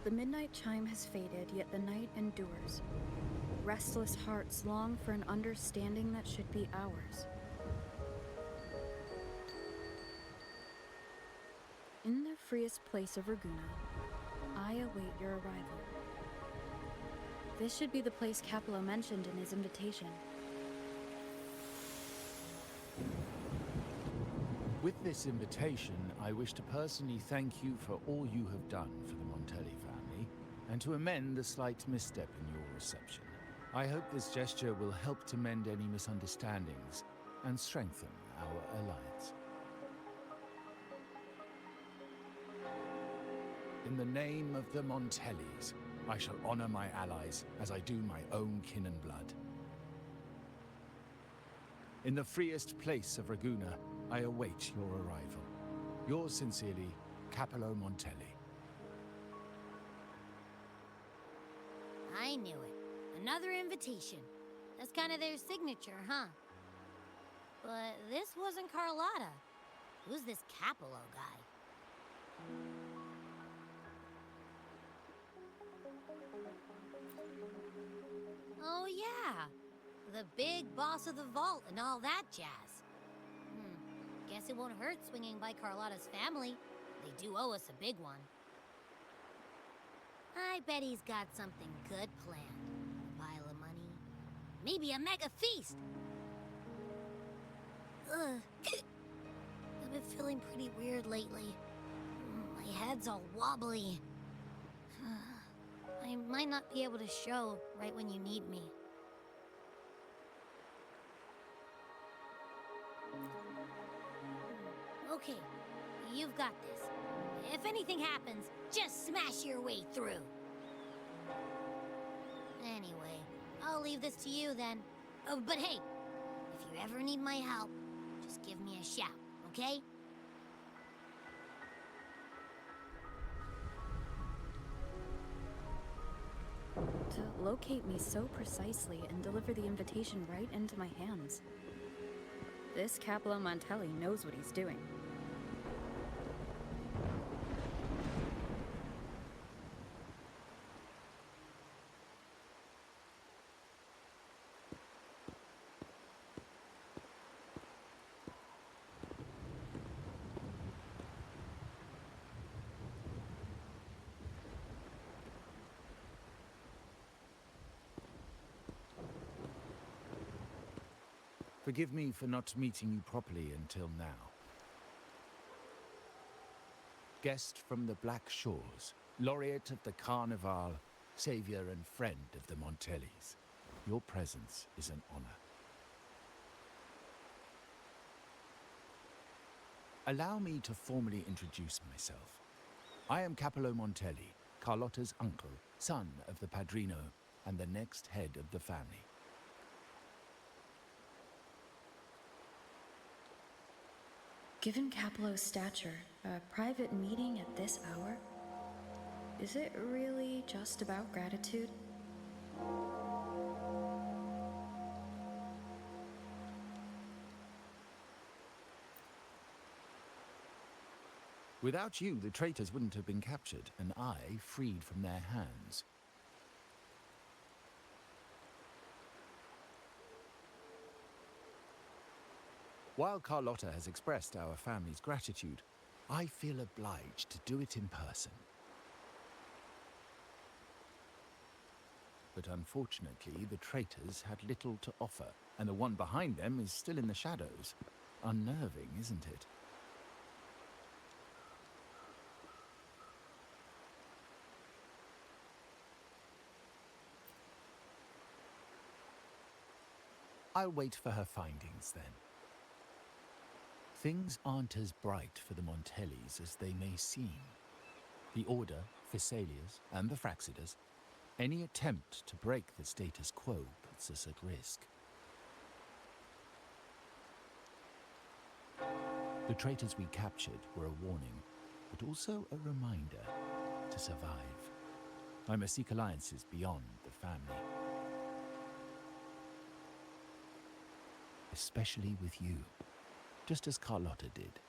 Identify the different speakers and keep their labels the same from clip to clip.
Speaker 1: The midnight chime has faded, yet the night endures. Restless hearts long for an understanding that should be ours. In the freest place of Raguna, I await your arrival. This should be the place Capello mentioned in his invitation.
Speaker 2: With this invitation, I wish to personally thank you for all you have done for the Montelli family, and to amend the slight misstep in your reception. I hope this gesture will help to mend any misunderstandings and strengthen our alliance. In the name of the Montellis, I shall honor my allies as I do my own kin and blood. In the freest place of Raguna, I await your arrival. Yours sincerely, Capello Montelli.
Speaker 3: I knew it. Another invitation. That's kind of their signature, huh? But this wasn't Carlotta. Who's this Capello guy? Oh yeah, the big boss of the vault and all that jazz. Guess it won't hurt swinging by Carlotta's family. They do owe us a big one. I bet he's got something good planned. A pile of money. Maybe a mega feast! Ugh. I've been feeling pretty weird lately. My head's all wobbly. I might not be able to show right when you need me. Okay, you've got this. If anything happens, just smash your way through. Anyway, I'll leave this to you then. Oh, but hey, if you ever need my help, just give me a shout, okay?
Speaker 1: To locate me so precisely and deliver the invitation right into my hands. This Capello Montelli knows what he's doing.
Speaker 2: Forgive me for not meeting you properly until now. Guest from the Black Shores, laureate of the Carnival, savior and friend of the Montellis. Your presence is an honor. Allow me to formally introduce myself. I am Capello Montelli, Carlotta's uncle, son of the Padrino, and the next head of the family.
Speaker 1: Given Capello's stature, a private meeting at this hour? Is it really just about gratitude?
Speaker 2: Without you, the traitors wouldn't have been captured, and I freed from their hands. While Carlotta has expressed our family's gratitude, I feel obliged to do it in person. But unfortunately, the traitors had little to offer, and the one behind them is still in the shadows. Unnerving, isn't it? I'll wait for her findings, then. Things aren't as bright for the Montellis as they may seem. The Order, Phassalias, and the Fraxidas, any attempt to break the status quo puts us at risk. The traitors we captured were a warning, but also a reminder to survive. I must seek alliances beyond the family. Especially with you. Just as Carlotta did.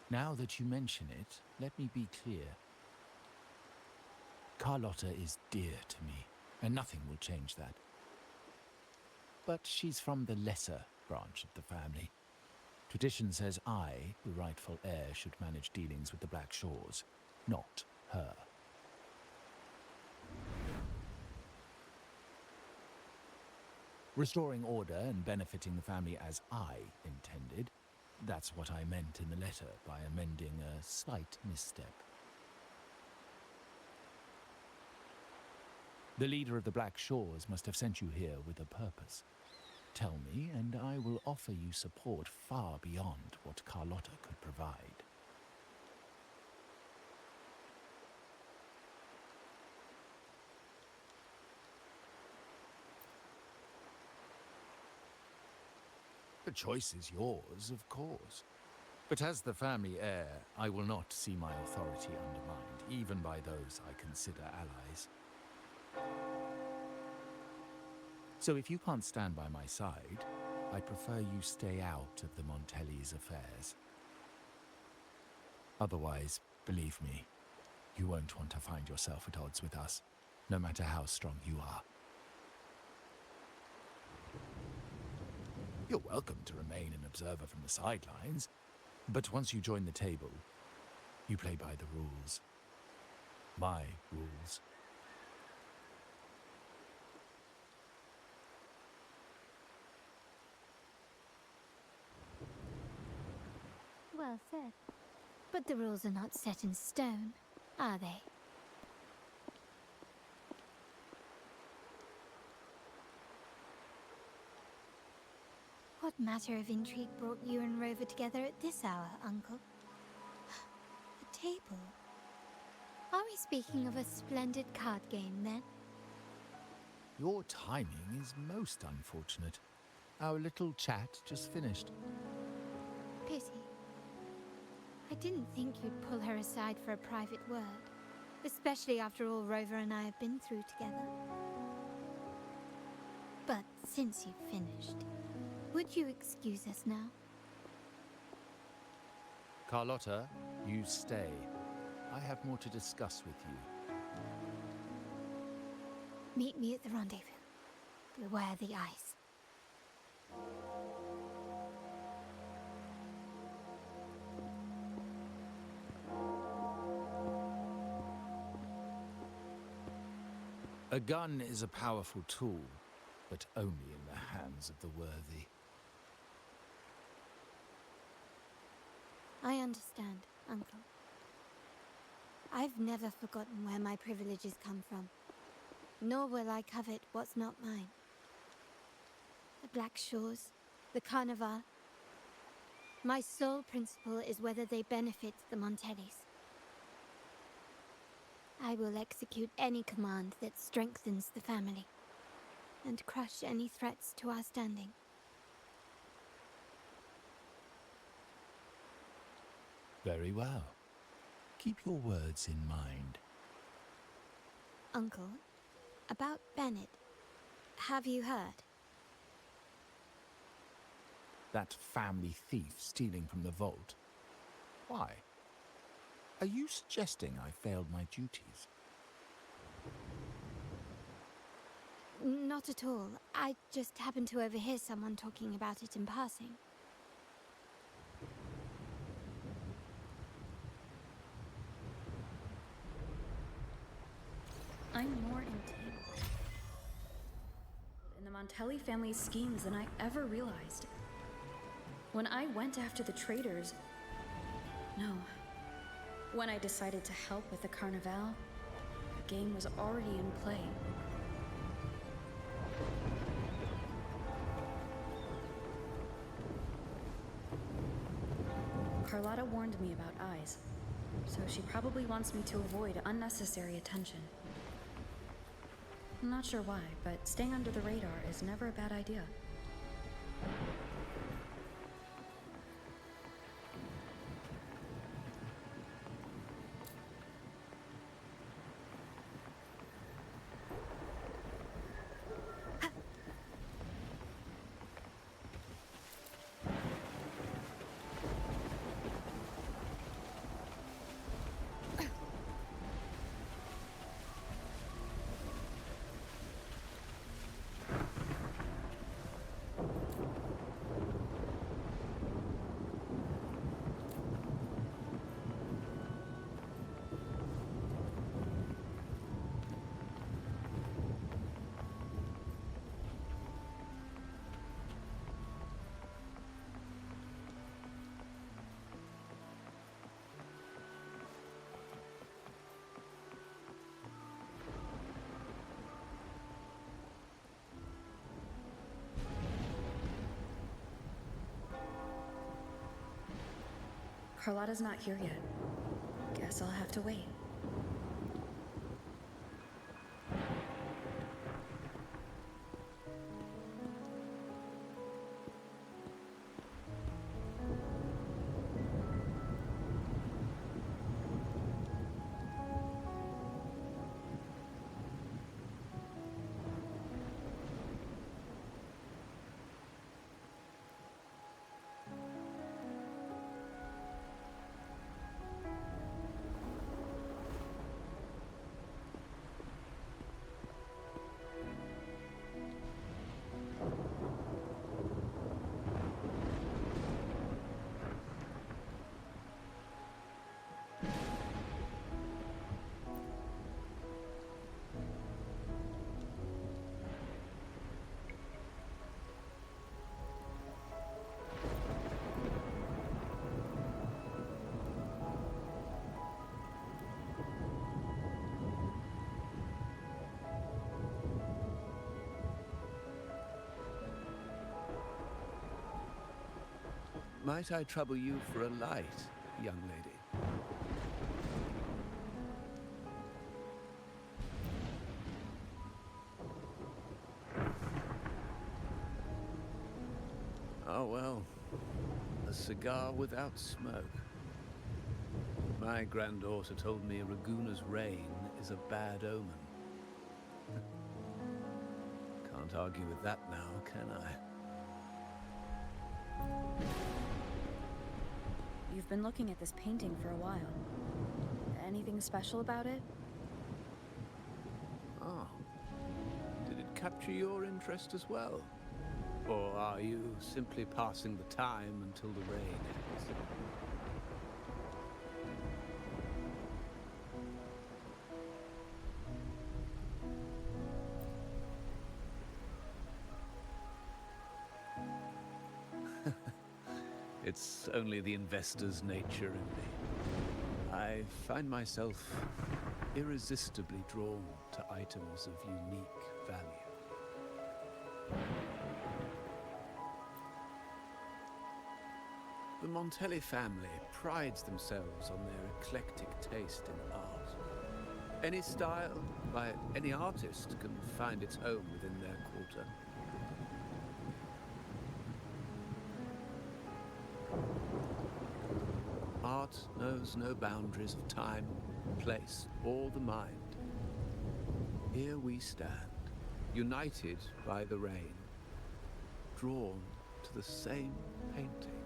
Speaker 2: Now that you mention it, let me be clear. Carlotta is dear to me, and nothing will change that. But she's from the lesser branch of the family. Tradition says I, the rightful heir, should manage dealings with the Black Shores, not her. Restoring order and benefiting the family as I intended, that's what I meant in the letter by amending a slight misstep. The leader of the Black Shores must have sent you here with a purpose. Tell me, and I will offer you support far beyond what Carlotta could provide. The choice is yours, of course. But as the family heir, I will not see my authority undermined, even by those I consider allies. So if you can't stand by my side, I prefer you stay out of the Montelli's affairs. Otherwise, believe me, you won't want to find yourself at odds with us, no matter how strong you are. You're welcome to remain an observer from the sidelines, but once you join the table, you play by the rules. My rules.
Speaker 3: Well said. But the rules are not set in stone, are they? What matter of intrigue brought you and Rover together at this hour, Uncle? A table? Are we speaking of a splendid card game, then?
Speaker 2: Your timing is most unfortunate. Our little chat just finished.
Speaker 3: Pity. I didn't think you'd pull her aside for a private word, especially after all Rover and I have been through together. But since you've finished, would you excuse us now?
Speaker 2: Carlotta, you stay. I have more to discuss with you.
Speaker 3: Meet me at the rendezvous. Beware the ice.
Speaker 2: A gun is a powerful tool, but only in the hands of the worthy.
Speaker 3: I understand, Uncle. I've never forgotten where my privileges come from, nor will I covet what's not mine. The Black Shores, the Carnival. My sole principle is whether they benefit the Montellis. I will execute any command that strengthens the family, and crush any threats to our standing.
Speaker 2: Very well. Keep your words in mind.
Speaker 3: Uncle, about Bennett, have you heard?
Speaker 2: That family thief stealing from the vault. Why? Are you suggesting I failed my duties?
Speaker 3: Not at all. I just happened to overhear someone talking about it in passing.
Speaker 1: I'm more entangled in the Montelli family's schemes than I ever realized. When I went after the traitors... No. When I decided to help with the Carnival, the game was already in play. Carlotta warned me about eyes, so she probably wants me to avoid unnecessary attention. I'm not sure why, but staying under the radar is never a bad idea. Carlotta's not here yet. Guess I'll have to wait.
Speaker 4: Might I trouble you for a light, young lady? Oh, well, a cigar without smoke. My granddaughter told me Raguna's rain is a bad omen. Can't argue with that now, can I?
Speaker 1: You've been looking at this painting for a while. Anything special about it?
Speaker 4: Oh. Did it capture your interest as well? Or are you simply passing the time until the rain ends? It's only the investor's nature in me. I find myself irresistibly drawn to items of unique value. The Montelli family prides themselves on their eclectic taste in art. Any style by any artist can find its home within their quarter. Art knows no boundaries of time, place, or the mind. Here we stand, united by the rain, drawn to the same painting.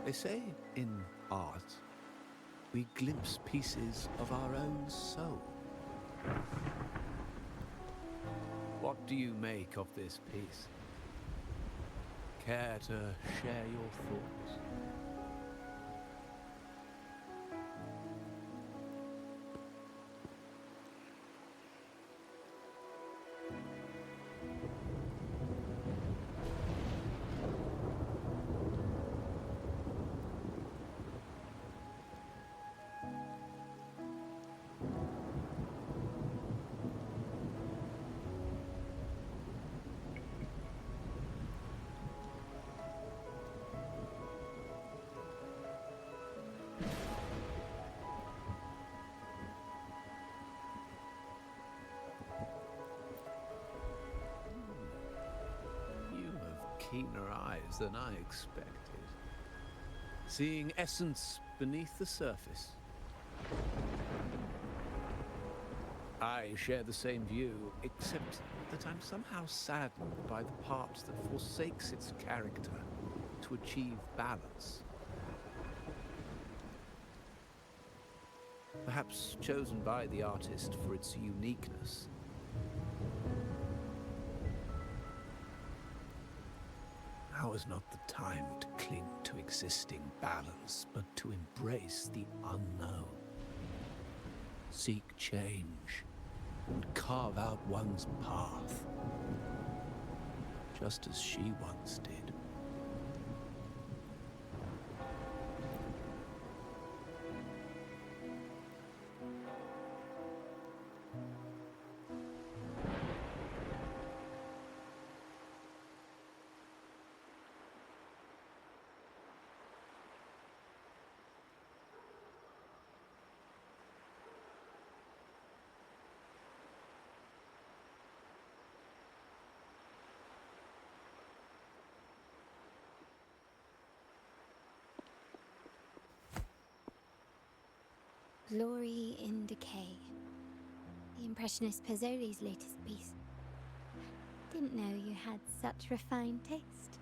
Speaker 4: They say in art, we glimpse pieces of our own soul. What do you make of this piece? Care to share your thoughts? Keener eyes than I expected. Seeing essence beneath the surface. I share the same view, except that I'm somehow saddened by the part that forsakes its character to achieve balance. Perhaps chosen by the artist for its uniqueness. Now is not the time to cling to existing balance, but to embrace the unknown. Seek change and carve out one's path, just as she once did.
Speaker 3: Glory in Decay. The Impressionist Pazzoli's latest piece. Didn't know you had such refined taste.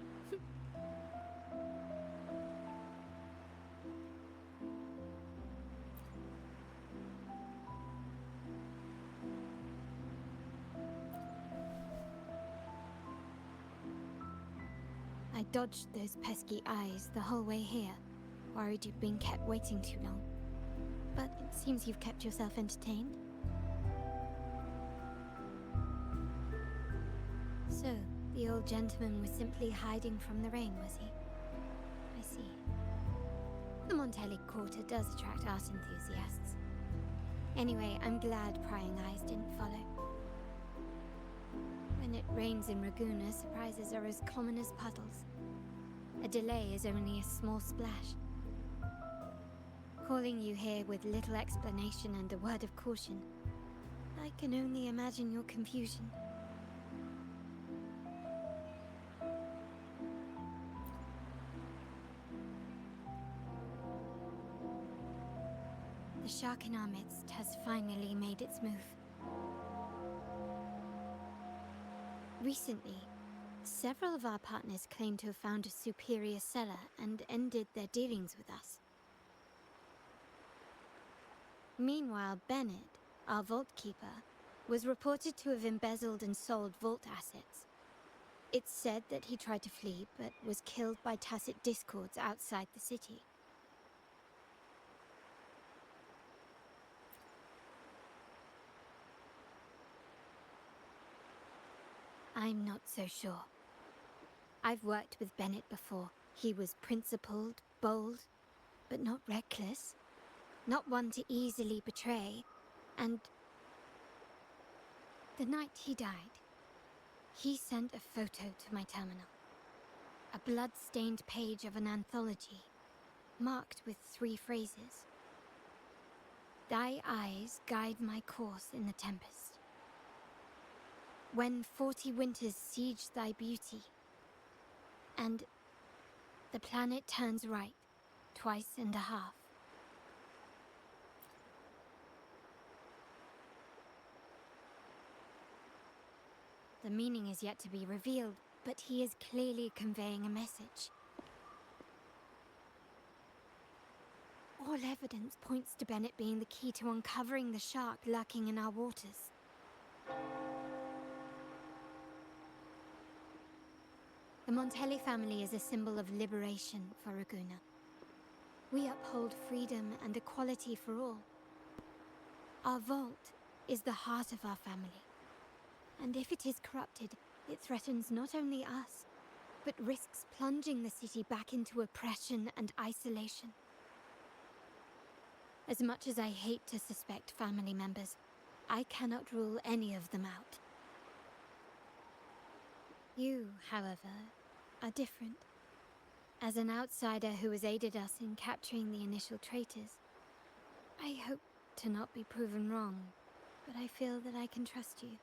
Speaker 3: I dodged those pesky eyes the whole way here, worried you'd been kept waiting too long. But it seems you've kept yourself entertained. So, the old gentleman was simply hiding from the rain, was he? I see. The Montelli Quarter does attract art enthusiasts. Anyway, I'm glad prying eyes didn't follow. When it rains in Ragusa, surprises are as common as puddles. A delay is only a small splash. Calling you here with little explanation and a word of caution, I can only imagine your confusion. The shark in our midst has finally made its move. Recently, several of our partners claimed to have found a superior cellar and ended their dealings with us. Meanwhile, Bennett, our vault keeper, was reported to have embezzled and sold vault assets. It's said that he tried to flee, but was killed by tacit discords outside the city. I'm not so sure. I've worked with Bennett before. He was principled, bold, but not reckless. Not one to easily betray. And the night he died, he sent a photo to my terminal. A blood-stained page of an anthology, marked with 3 phrases. Thy eyes guide my course in the tempest. When 40 winters siege thy beauty, and the planet turns right, twice and a half. The meaning is yet to be revealed, but he is clearly conveying a message. All evidence points to Bennett being the key to uncovering the shark lurking in our waters. The Montelli family is a symbol of liberation for Ragusa. We uphold freedom and equality for all. Our vault is the heart of our family. And if it is corrupted, it threatens not only us, but risks plunging the city back into oppression and isolation. As much as I hate to suspect family members, I cannot rule any of them out. You, however, are different. As an outsider who has aided us in capturing the initial traitors, I hope to not be proven wrong, but I feel that I can trust you.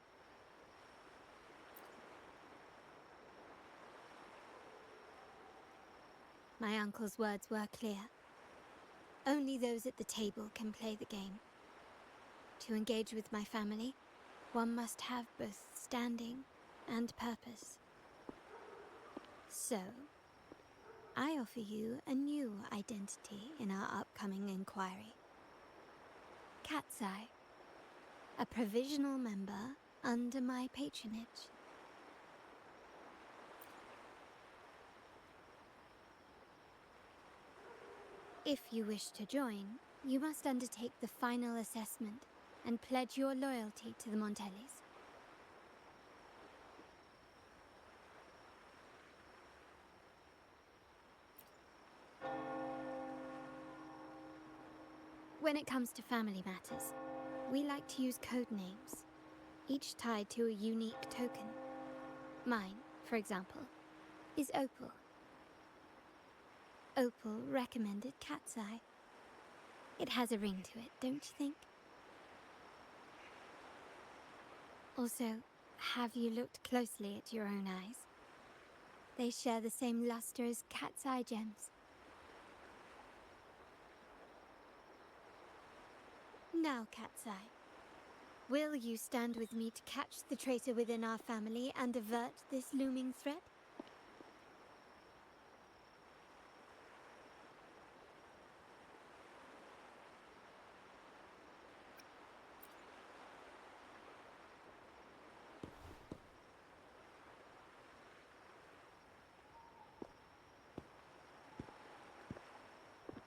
Speaker 3: My uncle's words were clear. Only those at the table can play the game. To engage with my family, one must have both standing and purpose. So, I offer you a new identity in our upcoming inquiry. Cat's Eye, a provisional member under my patronage. If you wish to join, you must undertake the final assessment and pledge your loyalty to the Montellis. When it comes to family matters, we like to use code names, each tied to a unique token. Mine, for example, is Opal. Opal recommended Cat's Eye. It has a ring to it, don't you think? Also, have you looked closely at your own eyes? They share the same luster as Cat's Eye gems. Now, Cat's Eye, will you stand with me to catch the traitor within our family and avert this looming threat?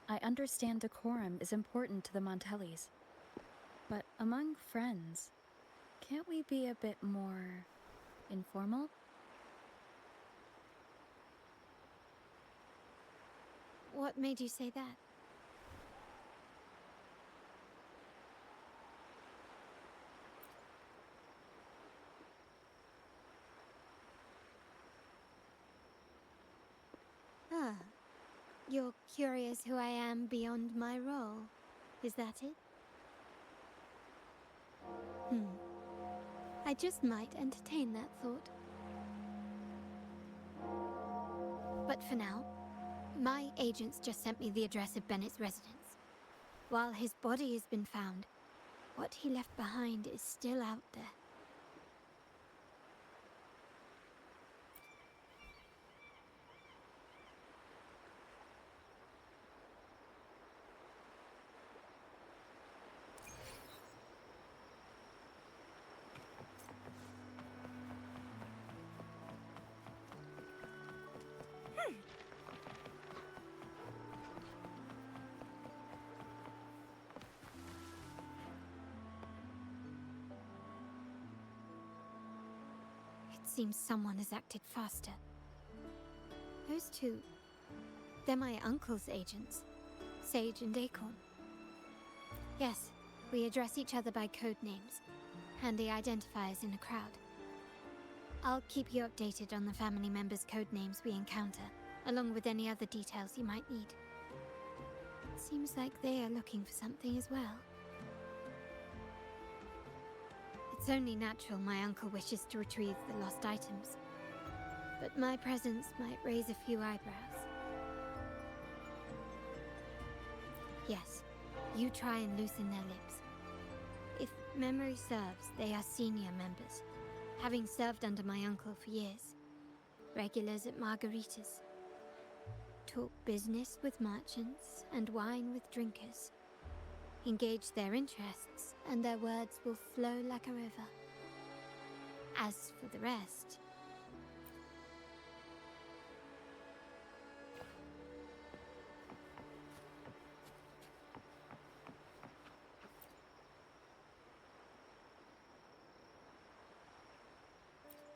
Speaker 1: I understand decorum is important to the Montellis. But among friends, can't we be a bit more informal?
Speaker 3: What made you say that? Ah, you're curious who I am beyond my role. Is that it? I just might entertain that thought. But for now, my agents just sent me the address of Bennett's residence. While his body has been found, what he left behind is still out there. It seems someone has acted faster. Those two, they're my uncle's agents, Sage and Acorn. Yes, we address each other by code names, handy identifiers in a crowd. I'll keep you updated on the family members' code names we encounter, along with any other details you might need. Seems like they are looking for something as well. It's only natural my uncle wishes to retrieve the lost items, but my presence might raise a few eyebrows. Yes, you try and loosen their lips. If memory serves, they are senior members, having served under my uncle for years. Regulars at Margarita's. Talk business with merchants and wine with drinkers. Engage their interests, and their words will flow like a river. As for the rest...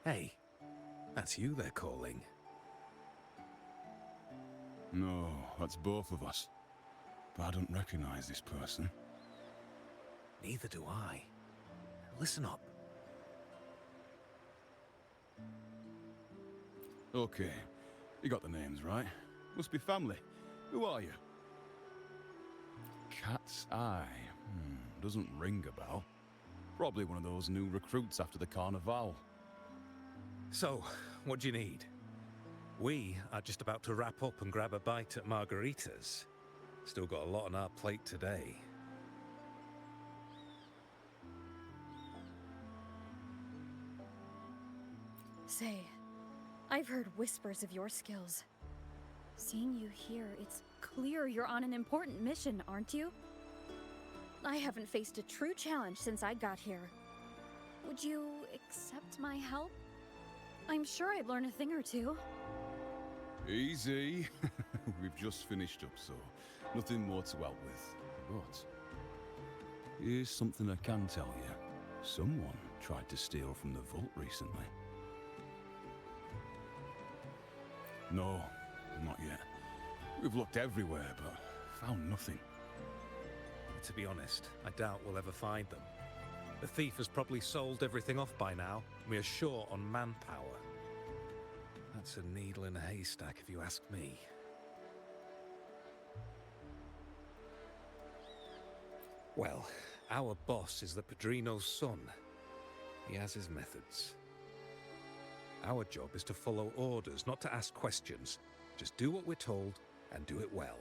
Speaker 5: Hey, that's you they're calling.
Speaker 6: No, that's both of us. But I don't recognize this person.
Speaker 5: Neither do I. Listen up.
Speaker 6: Okay, you got the names right. Must be family. Who are you? Cat's Eye. Doesn't ring a bell. Probably one of those new recruits after the Carnival.
Speaker 5: So, what do you need? We are just about to wrap up and grab a bite at Margarita's. Still got a lot on our plate today.
Speaker 1: Say, I've heard whispers of your skills. Seeing you here, it's clear you're on an important mission, aren't you? I haven't faced a true challenge since I got here. Would you accept my help? I'm sure I'd learn a thing or two.
Speaker 6: Easy. We've just finished up, so nothing more to help with. But here's something I can tell you. Someone tried to steal from the vault recently. No, not yet. We've looked everywhere, but found nothing.
Speaker 5: To be honest, I doubt we'll ever find them. The thief has probably sold everything off by now. We are short on manpower. That's a needle in a haystack, if you ask me. Well, our boss is the Padrino's son. He has his methods. Our job is to follow orders, not to ask questions. Just do what we're told, and do it well.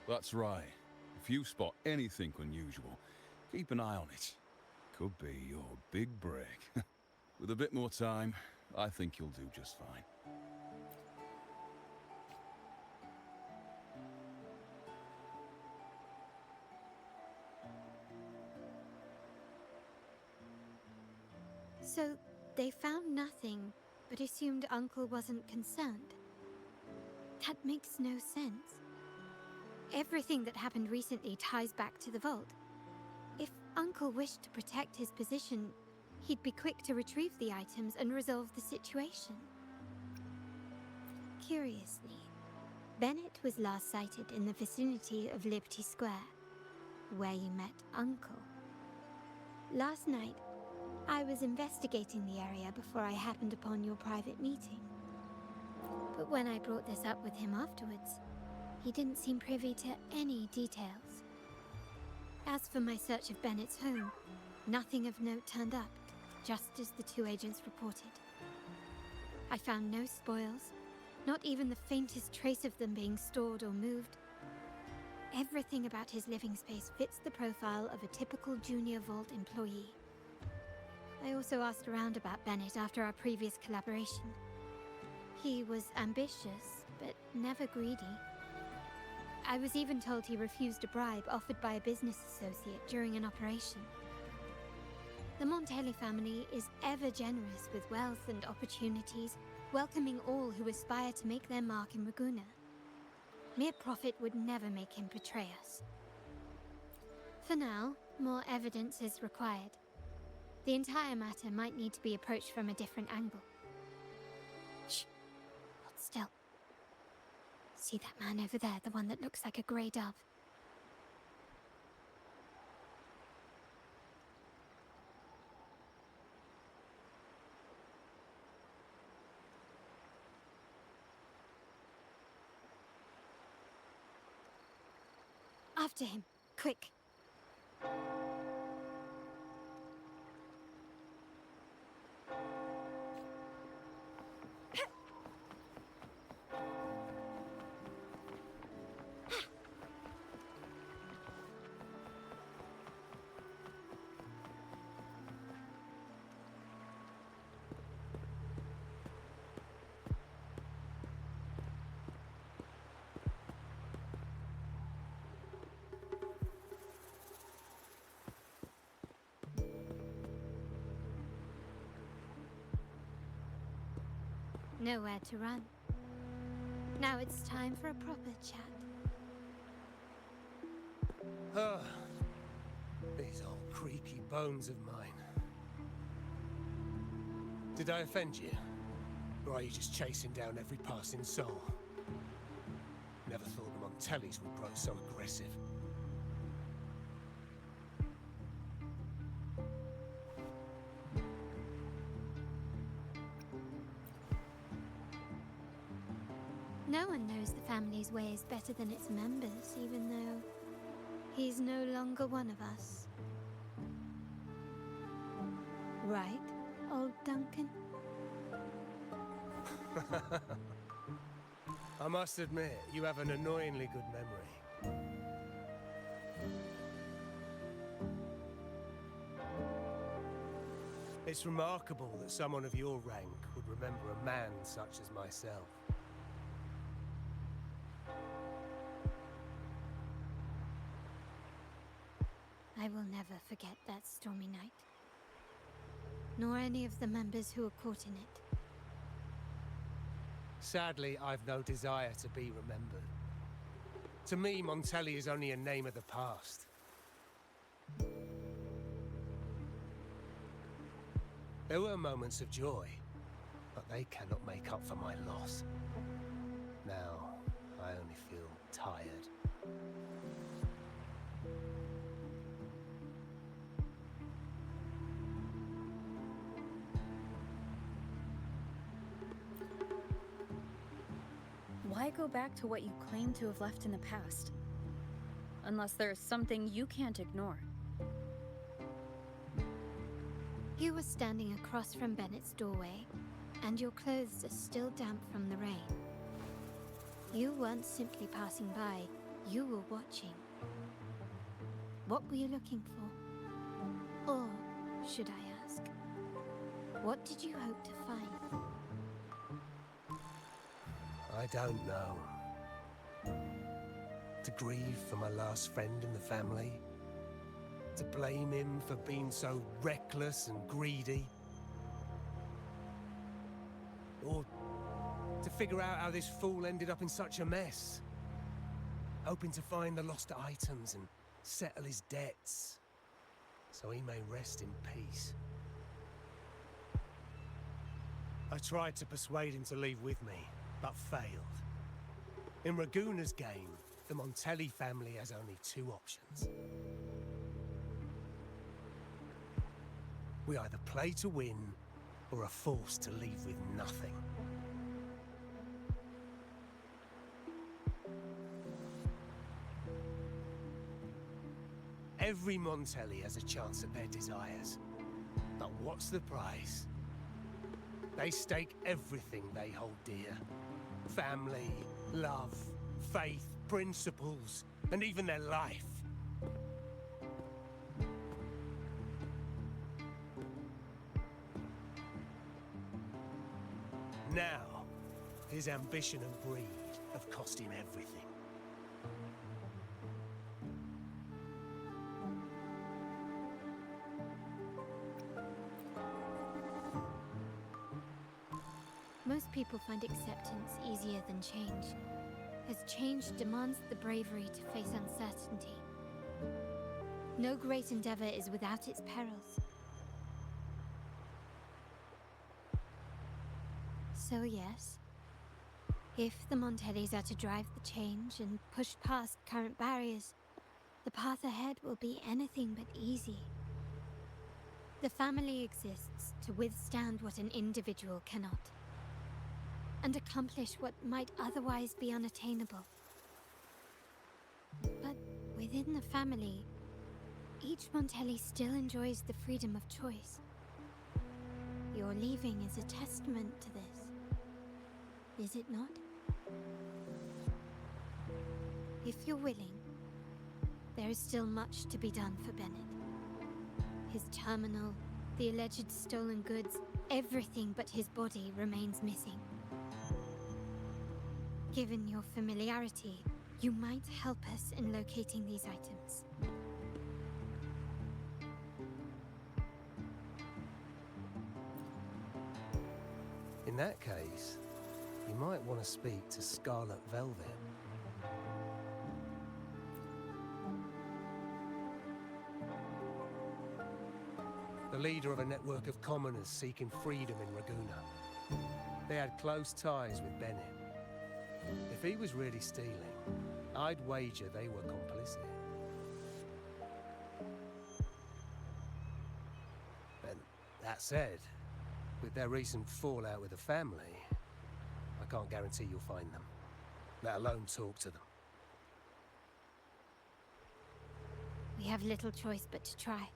Speaker 6: That's right. If you spot anything unusual, keep an eye on it. Could be your big break. With a bit more time, I think you'll do just fine.
Speaker 3: So, they found nothing, but assumed Uncle wasn't concerned. That makes no sense. Everything that happened recently ties back to the vault. If Uncle wished to protect his position, he'd be quick to retrieve the items and resolve the situation. Curiously, Bennett was last sighted in the vicinity of Liberty Square, where you met Uncle. Last night, I was investigating the area before I happened upon your private meeting. But when I brought this up with him afterwards, he didn't seem privy to any details. As for my search of Bennett's home, nothing of note turned up, just as the two agents reported. I found no spoils, not even the faintest trace of them being stored or moved. Everything about his living space fits the profile of a typical junior vault employee. I also asked around about Bennett after our previous collaboration. He was ambitious, but never greedy. I was even told he refused a bribe offered by a business associate during an operation. The Montelli family is ever generous with wealth and opportunities, welcoming all who aspire to make their mark in Ragusa. Mere profit would never make him betray us. For now, more evidence is required. The entire matter might need to be approached from a different angle. Shh! Hold still. See that man over there, the one that looks like a grey dove? After him, quick! Nowhere to run. Now it's time for a proper chat.
Speaker 7: Ah, these old creaky bones of mine. Did I offend you? Or are you just chasing down every passing soul? Never thought the Montellis would grow so aggressive.
Speaker 3: No one knows the family's ways better than its members, even though he's no longer one of us. Right, old Duncan?
Speaker 7: I must admit, you have an annoyingly good memory. It's remarkable that someone of your rank would remember a man such as myself.
Speaker 3: I will never forget that stormy night. Nor any of the members who were caught in it.
Speaker 7: Sadly, I've no desire to be remembered. To me, Montelli is only a name of the past. There were moments of joy, but they cannot make up for my loss. Now, I only feel tired.
Speaker 1: Why go back to what you claim to have left in the past? Unless there's something you can't ignore.
Speaker 3: You were standing across from Bennett's doorway, and your clothes are still damp from the rain. You weren't simply passing by, you were watching. What were you looking for? Or, should I ask, what did you hope to find?
Speaker 7: I don't know. To grieve for my last friend in the family? To blame him for being so reckless and greedy? Or to figure out how this fool ended up in such a mess? Hoping to find the lost items and settle his debts, so he may rest in peace. I tried to persuade him to leave with me, but failed. In Raguna's game, the Montelli family has only two options. We either play to win, or are forced to leave with nothing. Every Montelli has a chance at their desires. But what's the prize? They stake everything they hold dear. Family, love, faith, principles, and even their life. Now, his ambition and greed have cost him everything.
Speaker 3: Most people find acceptance easier than change, as change demands the bravery to face uncertainty. No great endeavor is without its perils. So yes, if the Montellis are to drive the change and push past current barriers, the path ahead will be anything but easy. The family exists to withstand what an individual cannot, and accomplish what might otherwise be unattainable. But within the family, each Montelli still enjoys the freedom of choice. Your leaving is a testament to this, is it not? If you're willing, there is still much to be done for Bennett. His terminal, the alleged stolen goods, everything but his body remains missing. Given your familiarity, you might help us in locating these items.
Speaker 7: In that case, you might want to speak to Scarlet Velvet. The leader of a network of commoners seeking freedom in Raguna. They had close ties with Bennett. If he was really stealing, I'd wager they were complicit. And that said, with their recent fallout with the family, I can't guarantee you'll find them, let alone talk to them.
Speaker 3: We have little choice but to try.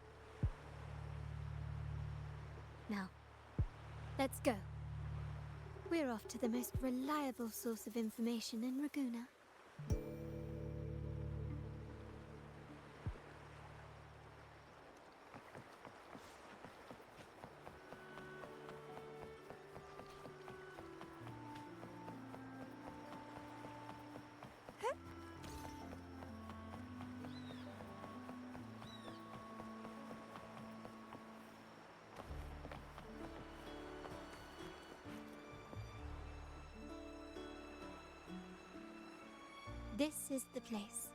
Speaker 3: Now, let's go. We're off to the most reliable source of information in Raguna. This is the place.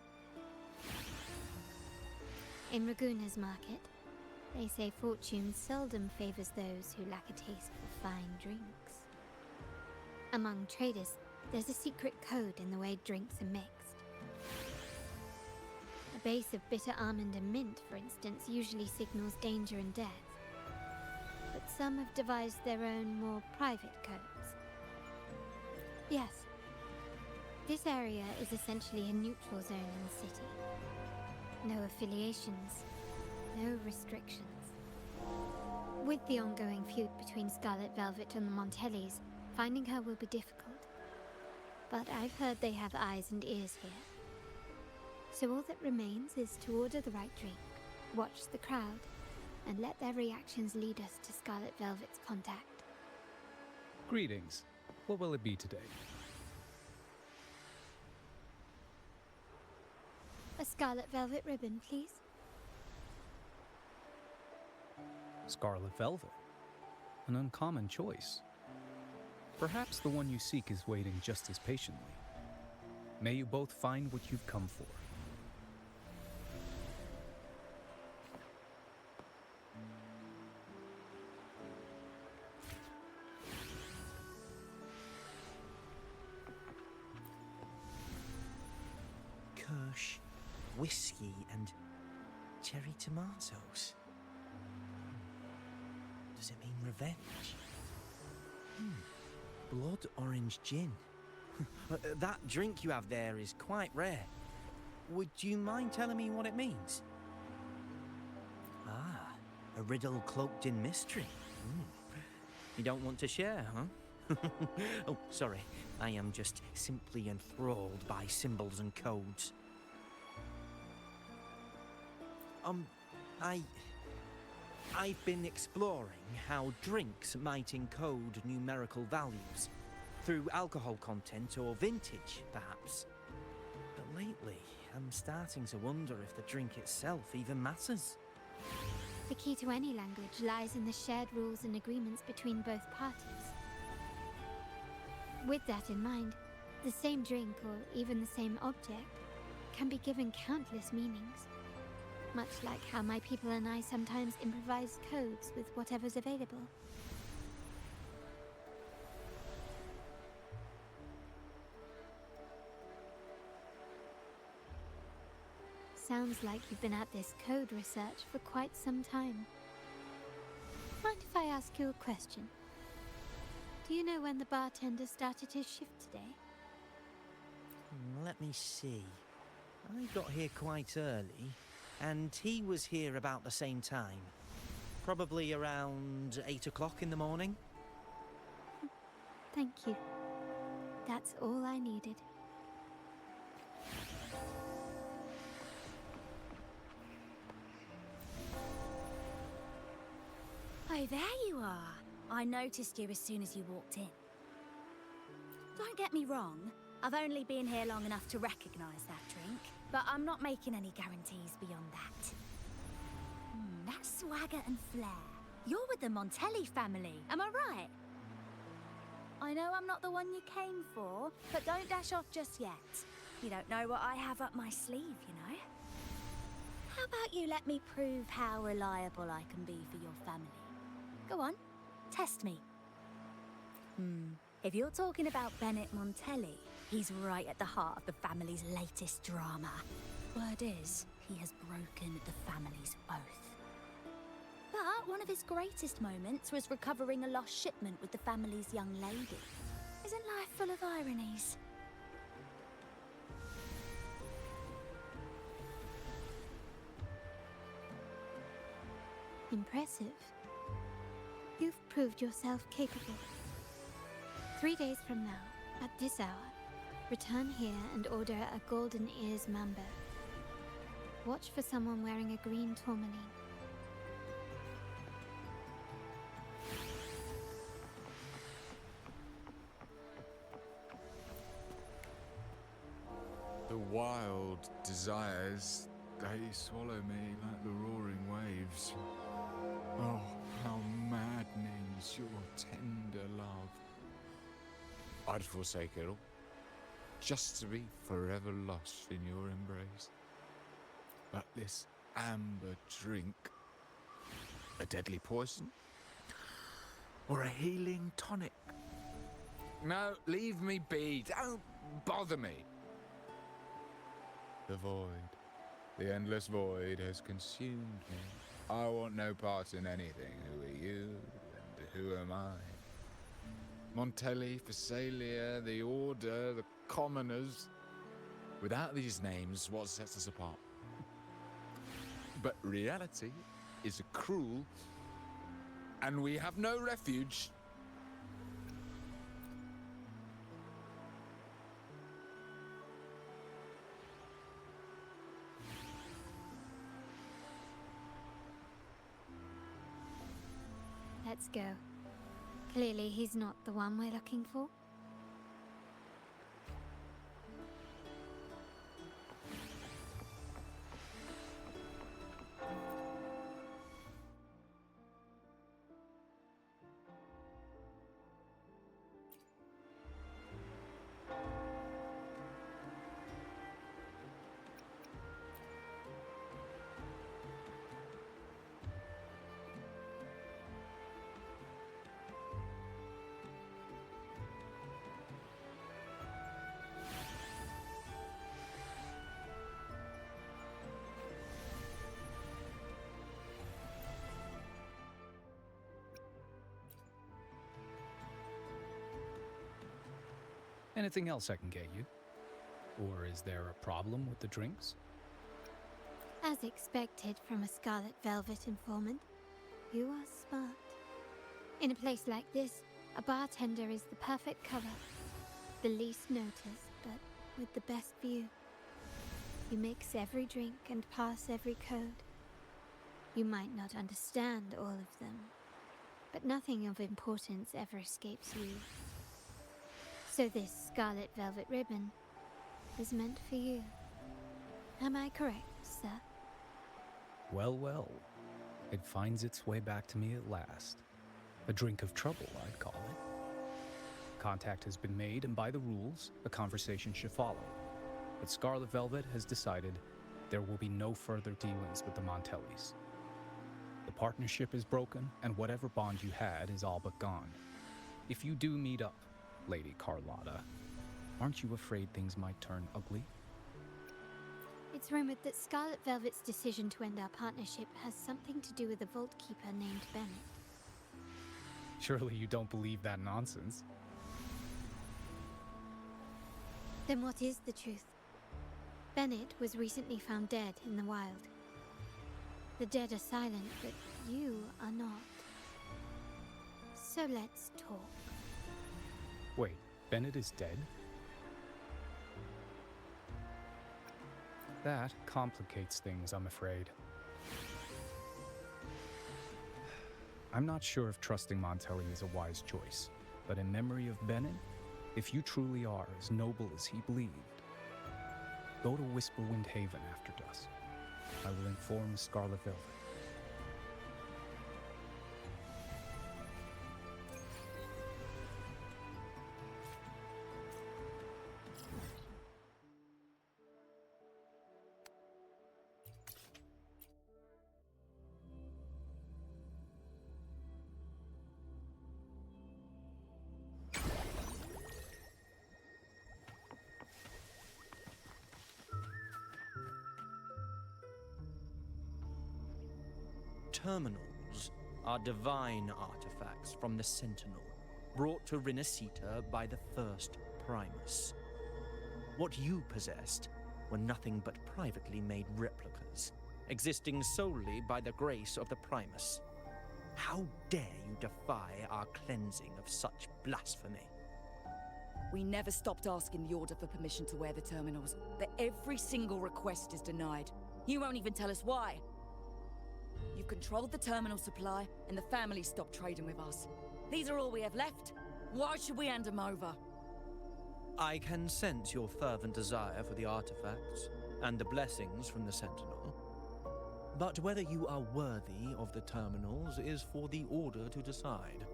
Speaker 3: In Raguna's market, they say fortune seldom favors those who lack a taste for fine drinks. Among traders, there's a secret code in the way drinks are mixed. A base of bitter almond and mint, for instance, usually signals danger and death. But some have devised their own, more private codes. Yes. This area is essentially a neutral zone in the city. No affiliations, no restrictions. With the ongoing feud between Scarlet Velvet and the Montellis, finding her will be difficult. But I've heard they have eyes and ears here. So all that remains is to order the right drink, watch the crowd, and let their reactions lead us to Scarlet Velvet's contact.
Speaker 8: Greetings. What will it be today?
Speaker 3: A Scarlet Velvet ribbon, please.
Speaker 8: Scarlet Velvet. An uncommon choice. Perhaps the one you seek is waiting just as patiently. May you both find what you've come for.
Speaker 9: Kirsch, whiskey, and cherry tomatoes. Does it mean revenge? Blood orange gin. That drink you have there is quite rare. Would you mind telling me what it means? Ah, a riddle cloaked in mystery. You don't want to share, huh? Oh, sorry. I am just simply enthralled by symbols and codes. I've been exploring how drinks might encode numerical values through alcohol content or vintage, perhaps. But lately, I'm starting to wonder if the drink itself even matters.
Speaker 3: The key to any language lies in the shared rules and agreements between both parties. With that in mind, the same drink or even the same object can be given countless meanings. Much like how my people and I sometimes improvise codes with whatever's available. Sounds like you've been at this code research for quite some time. Mind if I ask you a question? Do you know when the bartender started his shift today?
Speaker 9: Let me see. I got here quite early, and he was here about the same time. Probably around 8 o'clock in the morning.
Speaker 3: Thank you. That's all I needed.
Speaker 10: Oh, there you are. I noticed you as soon as you walked in. Don't get me wrong, I've only been here long enough to recognize that drink, but I'm not making any guarantees beyond that. That swagger and flair. You're with the Montelli family, am I right? I know I'm not the one you came for, but don't dash off just yet. You don't know what I have up my sleeve, you know? How about you let me prove how reliable I can be for your family? Go on, test me. If you're talking about Bennett Montelli, he's right at the heart of the family's latest drama. Word is, he has broken the family's oath. But one of his greatest moments was recovering a lost shipment with the family's young lady. Isn't life full of ironies?
Speaker 3: Impressive. You've proved yourself capable. 3 days from now, at this hour, return here and order a golden ears mambo. Watch for someone wearing a green tourmaline.
Speaker 11: The wild desires, they swallow me like the roaring waves. Oh, how maddening is your tender love. I'd forsake it all, just to be forever lost in your embrace. But this amber drink, a deadly poison? Or a healing tonic? No, leave me be, don't bother me. The void, the endless void has consumed me. I want no part in anything. Who are you, and who am I? Montelli, Phasalia, the Order, the Commoners. Without these names, what sets us apart? But reality is cruel, and we have no refuge.
Speaker 3: Let's go. Clearly he's not the one we're looking for.
Speaker 8: Anything else I can get you? Or is there a problem with the drinks?
Speaker 3: As expected from a Scarlet Velvet informant, you are smart. In a place like this, a bartender is the perfect cover. The least noticed, but with the best view. You mix every drink and pass every code. You might not understand all of them, but nothing of importance ever escapes you. So this Scarlet Velvet ribbon is meant for you. Am I correct, sir?
Speaker 8: Well, well. It finds its way back to me at last. A drink of trouble, I'd call it. Contact has been made, and by the rules, a conversation should follow. But Scarlet Velvet has decided there will be no further dealings with the Montellis. The partnership is broken, and whatever bond you had is all but gone. If you do meet up, Lady Carlotta, aren't you afraid things might turn ugly?
Speaker 3: It's rumored that Scarlet Velvet's decision to end our partnership has something to do with a vault keeper named Bennett.
Speaker 8: Surely you don't believe that nonsense.
Speaker 3: Then what is the truth? Bennett was recently found dead in the wild. The dead are silent, but you are not. So let's talk.
Speaker 8: Wait, Bennett is dead? That complicates things, I'm afraid. I'm not sure if trusting Montelli is a wise choice, but in memory of Bennett, if you truly are as noble as he believed, go to Whisperwind Haven after dusk. I will inform Scarlet Velvet.
Speaker 9: Terminals are divine artifacts from the Sentinel, brought to Rinascita by the first Primus. What you possessed were nothing but privately made replicas, existing solely by the grace of the Primus. How dare you defy our cleansing of such blasphemy?
Speaker 12: We never stopped asking the Order for permission to wear the terminals, but every single request is denied. You won't even tell us why. You've controlled the terminal supply, and the family stopped trading with us. These are all we have left. Why should we hand them over?
Speaker 9: I can sense your fervent desire for the artifacts and the blessings from the Sentinel. But whether you are worthy of the terminals is for the Order to decide.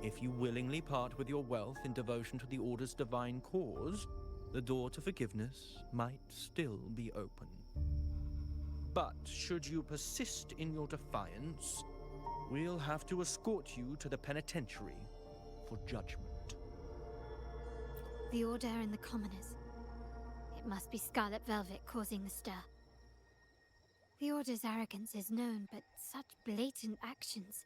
Speaker 9: If you willingly part with your wealth in devotion to the Order's divine cause, the door to forgiveness might still be open. But should you persist in your defiance, we'll have to escort you to the penitentiary for judgment.
Speaker 3: The Order and the Commoners. It must be Scarlet Velvet causing the stir. The Order's arrogance is known, but such blatant actions.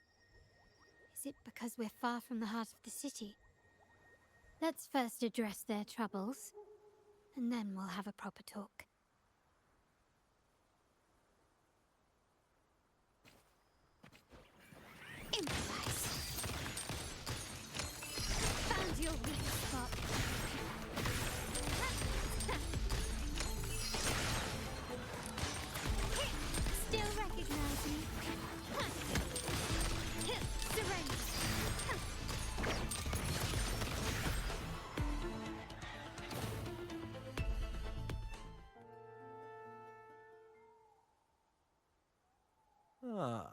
Speaker 3: Is it because we're far from the heart of the city? Let's first address their troubles, and then we'll have a proper talk. Improvise. Found your weak spot. Still recognize me?
Speaker 9: Ah,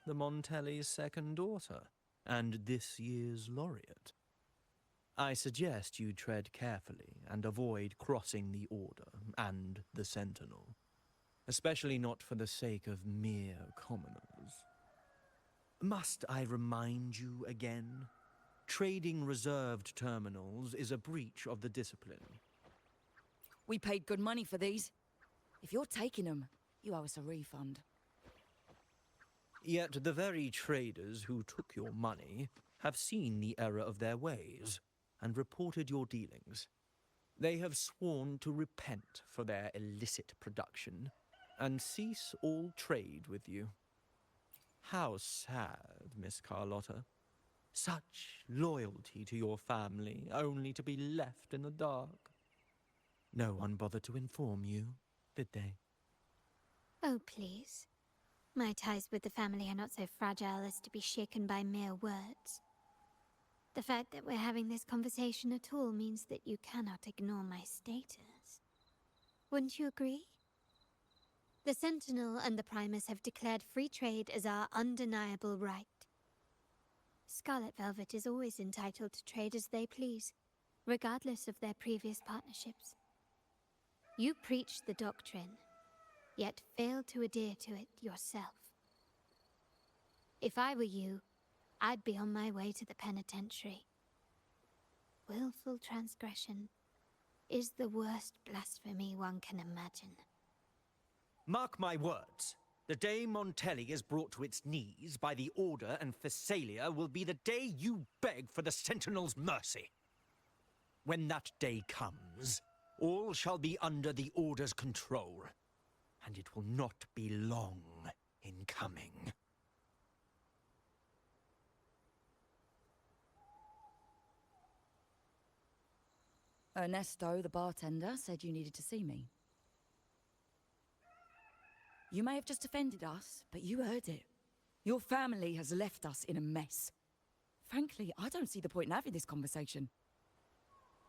Speaker 9: the Montelli's second daughter, and this year's laureate. I suggest you tread carefully and avoid crossing the Order and the Sentinel, especially not for the sake of mere commoners. Must I remind you again? Trading reserved terminals is a breach of the discipline.
Speaker 12: We paid good money for these. If you're taking them, you owe us a refund.
Speaker 9: Yet the very traders who took your money have seen the error of their ways and reported your dealings. They have sworn to repent for their illicit production and cease all trade with you. How sad, Miss Carlotta. Such loyalty to your family, only to be left in the dark. No one bothered to inform you, did they?
Speaker 3: Oh, please. My ties with the family are not so fragile as to be shaken by mere words. The fact that we're having this conversation at all means that you cannot ignore my status. Wouldn't you agree? The Sentinel and the Primus have declared free trade as our undeniable right. Scarlet Velvet is always entitled to trade as they please, regardless of their previous partnerships. You preach the doctrine, yet fail to adhere to it yourself. If I were you, I'd be on my way to the penitentiary. Willful transgression is the worst blasphemy one can imagine.
Speaker 9: Mark my words. The day Montelli is brought to its knees by the Order and Phasalia will be the day you beg for the Sentinel's mercy. When that day comes, all shall be under the Order's control, and it will not be long in coming.
Speaker 12: Ernesto, the bartender, said you needed to see me. You may have just offended us, but you heard it. Your family has left us in a mess. Frankly, I don't see the point in having this conversation.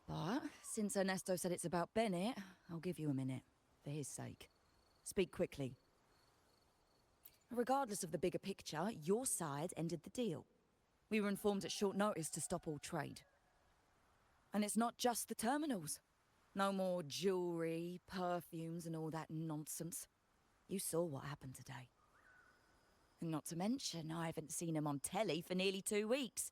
Speaker 12: But since Ernesto said it's about Bennett, I'll give you a minute, for his sake. Speak quickly. Regardless of the bigger picture, your side ended the deal. We were informed at short notice to stop all trade. And it's not just the terminals. No more jewelry, perfumes, and all that nonsense. You saw what happened today. And not to mention, I haven't seen a Montelli for nearly 2 weeks.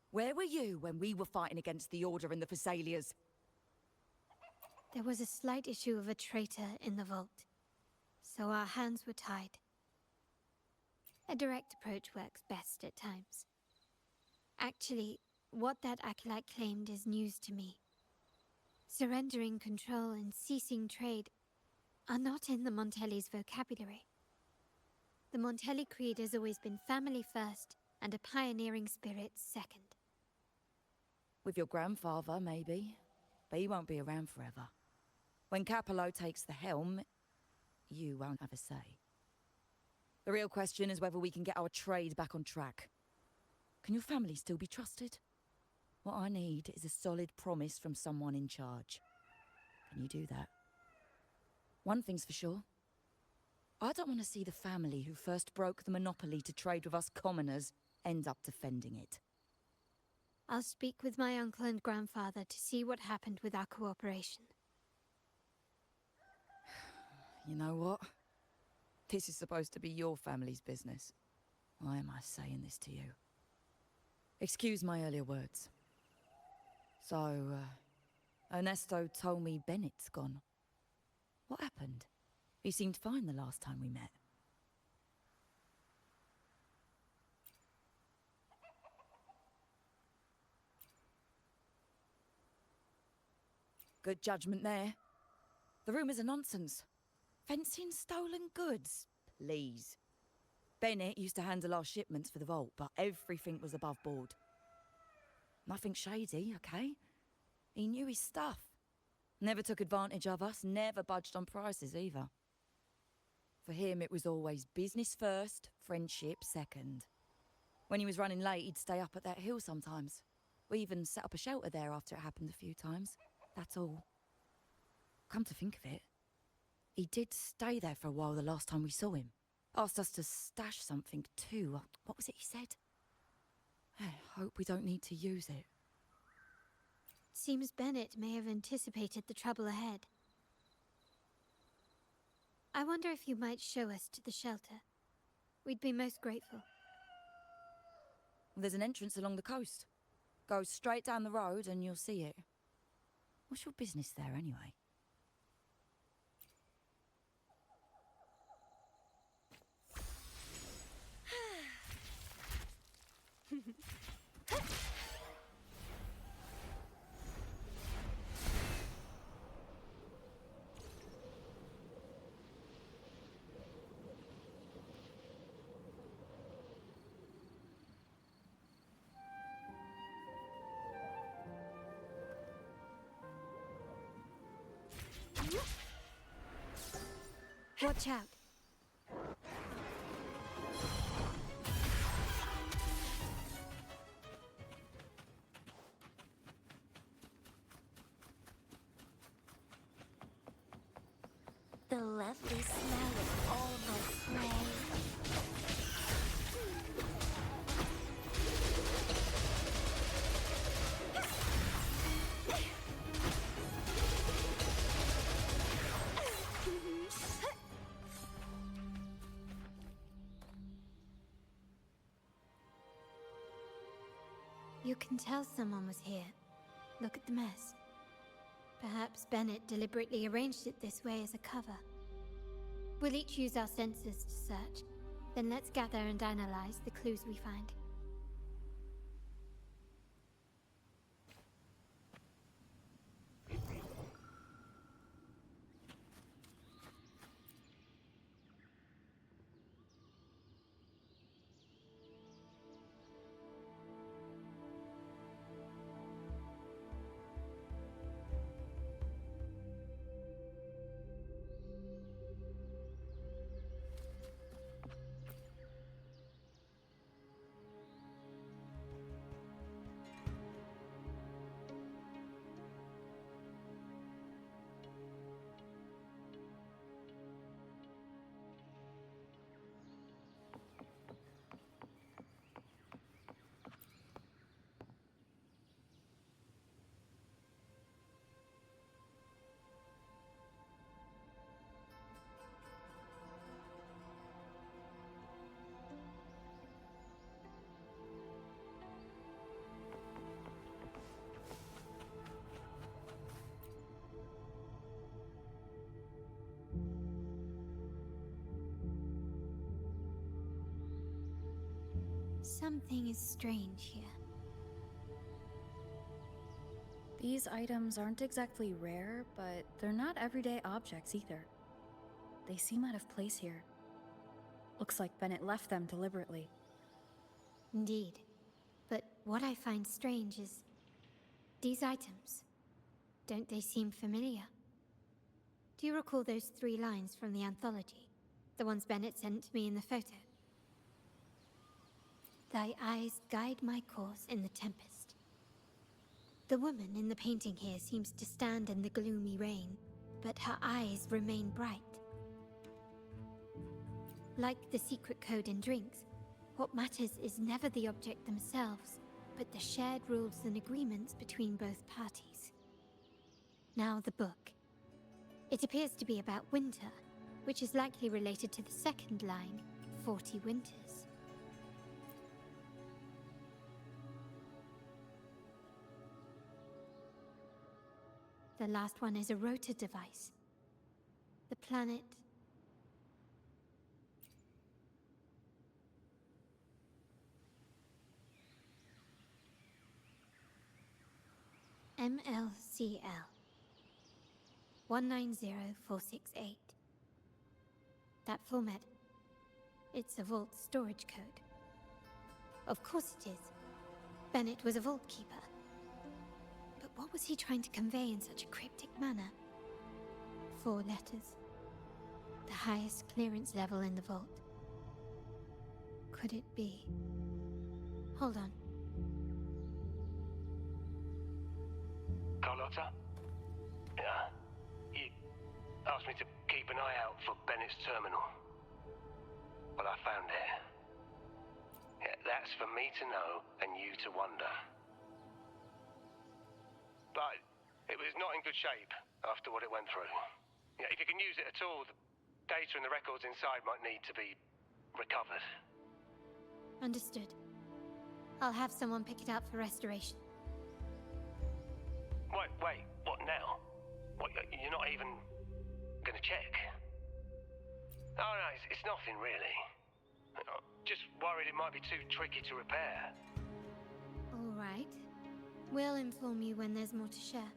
Speaker 12: Where were you when we were fighting against the Order and the Phasalias?
Speaker 3: There was a slight issue of a traitor in the vault, so our hands were tied. A direct approach works best at times. Actually, what that acolyte claimed is news to me. Surrendering control and ceasing trade are not in the Montelli's vocabulary. The Montelli creed has always been family first and a pioneering spirit second.
Speaker 12: With your grandfather, maybe. But he won't be around forever. When Capello takes the helm, you won't have a say. The real question is whether we can get our trade back on track. Can your family still be trusted? What I need is a solid promise from someone in charge. Can you do that? One thing's for sure. I don't want to see the family who first broke the monopoly to trade with us commoners end up defending it.
Speaker 3: I'll speak with my uncle and grandfather to see what happened with our cooperation.
Speaker 12: You know what? This is supposed to be your family's business. Why am I saying this to you? Excuse my earlier words. So, Ernesto told me Bennett's gone. What happened? He seemed fine the last time we met. Good judgment there. The rumours are nonsense. Fencing stolen goods, please. Bennett used to handle our shipments for the vault, but everything was above board. Nothing shady, okay? He knew his stuff. Never took advantage of us, never budged on prices either. For him, it was always business first, friendship second. When he was running late, he'd stay up at that hill sometimes. We even set up a shelter there after it happened a few times. That's all. Come to think of it, He did stay there for a while the last time we saw him. Asked us to stash something too. What was it he said? I hope we don't need to use it.
Speaker 3: Seems Bennett may have anticipated the trouble ahead. I wonder if you might show us to the shelter. We'd be most grateful.
Speaker 12: There's an entrance along the coast. Go straight down the road and you'll see it. What's your business there anyway?
Speaker 3: Watch out.
Speaker 13: The lovely smell of all my prey.
Speaker 3: You can tell someone was here. Look at the mess. Perhaps Bennett deliberately arranged it this way as a cover. We'll each use our senses to search. Then let's gather and analyze the clues we find. Something is strange here.
Speaker 1: These items aren't exactly rare, but they're not everyday objects either. They seem out of place here. Looks like Bennett left them deliberately.
Speaker 3: Indeed. But what I find strange is these items. Don't they seem familiar? Do you recall those 3 lines from the anthology? The ones Bennett sent to me in the photo? Thy eyes guide my course in the tempest. The woman in the painting here seems to stand in the gloomy rain, but her eyes remain bright. Like the secret code in drinks, what matters is never the object themselves, but the shared rules and agreements between both parties. Now the book. It appears to be about winter, which is likely related to the second line, 40 winters. The last one is a rotor device. The planet... MLCL 190468. That format. It's a vault storage code. Of course it is. Bennett was a vault keeper. But what was he trying to convey in such a cryptic manner? 4 letters. The highest clearance level in the vault. Could it be? Hold on.
Speaker 7: Carlotta? Yeah. You asked me to keep an eye for Bennett's terminal. Well, I found it. Yeah, that's for me to know and you to wonder. But it was not in good shape after what it went through. Yeah, if you can use it at all, the data and the records inside might need to be recovered.
Speaker 3: Understood. I'll have someone pick it up for restoration.
Speaker 7: Wait, what now? What, you're not even gonna check? Oh no, it's nothing really. I'm just worried it might be too tricky to repair.
Speaker 3: All right. We'll inform you when there's more to share.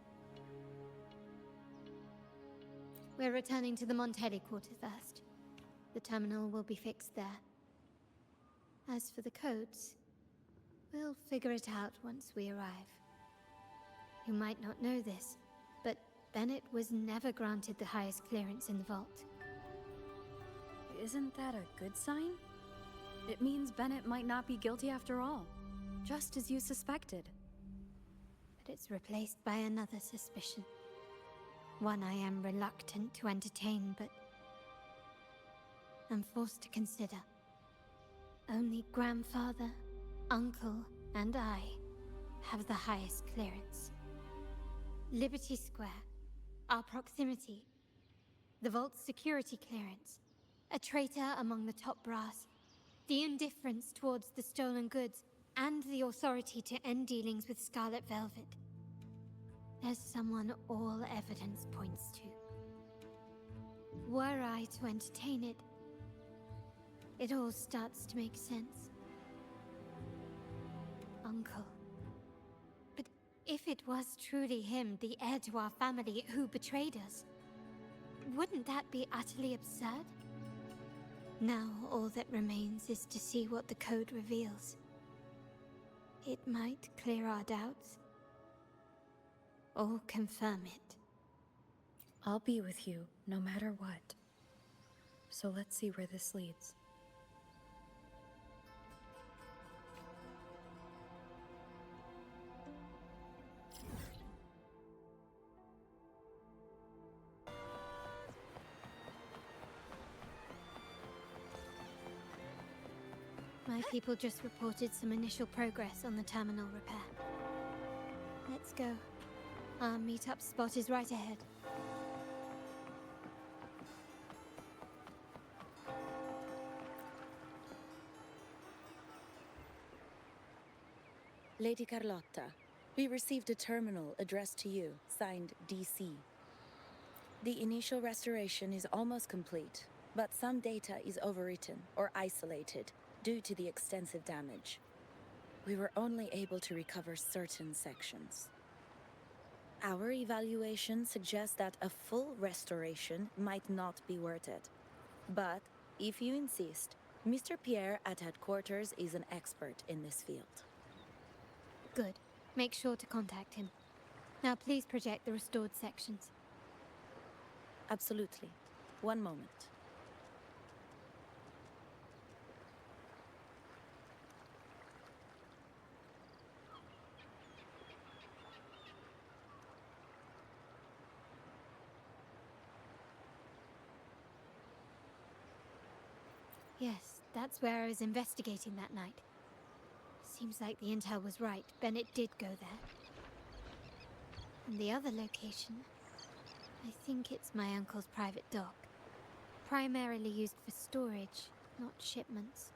Speaker 3: We're returning to the Montelli quarter first. The terminal will be fixed there. As for the codes, we'll figure it out once we arrive. You might not know this, but Bennett was never granted the highest clearance in the vault.
Speaker 1: Isn't that a good sign? It means Bennett might not be guilty after all, just as you suspected.
Speaker 3: But it's replaced by another suspicion. One I am reluctant to entertain, but I'm forced to consider. Only grandfather, uncle, and I have the highest clearance. Liberty Square, our proximity, the vault's security clearance, a traitor among the top brass, the indifference towards the stolen goods, and the authority to end dealings with Scarlet Velvet. There's someone all evidence points to. Were I to entertain it, it all starts to make sense. Uncle. But if it was truly him, the heir to our family, who betrayed us, wouldn't that be utterly absurd? Now all that remains is to see what the code reveals. It might clear our doubts, or confirm it.
Speaker 1: I'll be with you, no matter what. So let's see where this leads.
Speaker 3: My people just reported some initial progress on the terminal repair. Let's go. Our meet-up spot is right ahead.
Speaker 14: Lady Carlotta, we received a terminal addressed to you, signed DC. The initial restoration is almost complete, but some data is overwritten or isolated due to the extensive damage. We were only able to recover certain sections. Our evaluation suggests that a full restoration might not be worth it. But, if you insist, Mr. Pierre at headquarters is an expert in this field.
Speaker 3: Good. Make sure to contact him. Now please project the restored sections.
Speaker 14: Absolutely. One moment.
Speaker 3: Yes, that's where I was investigating that night. Seems like the intel was right. Bennett did go there. And the other location, I think it's my uncle's private dock. Primarily used for storage, not shipments.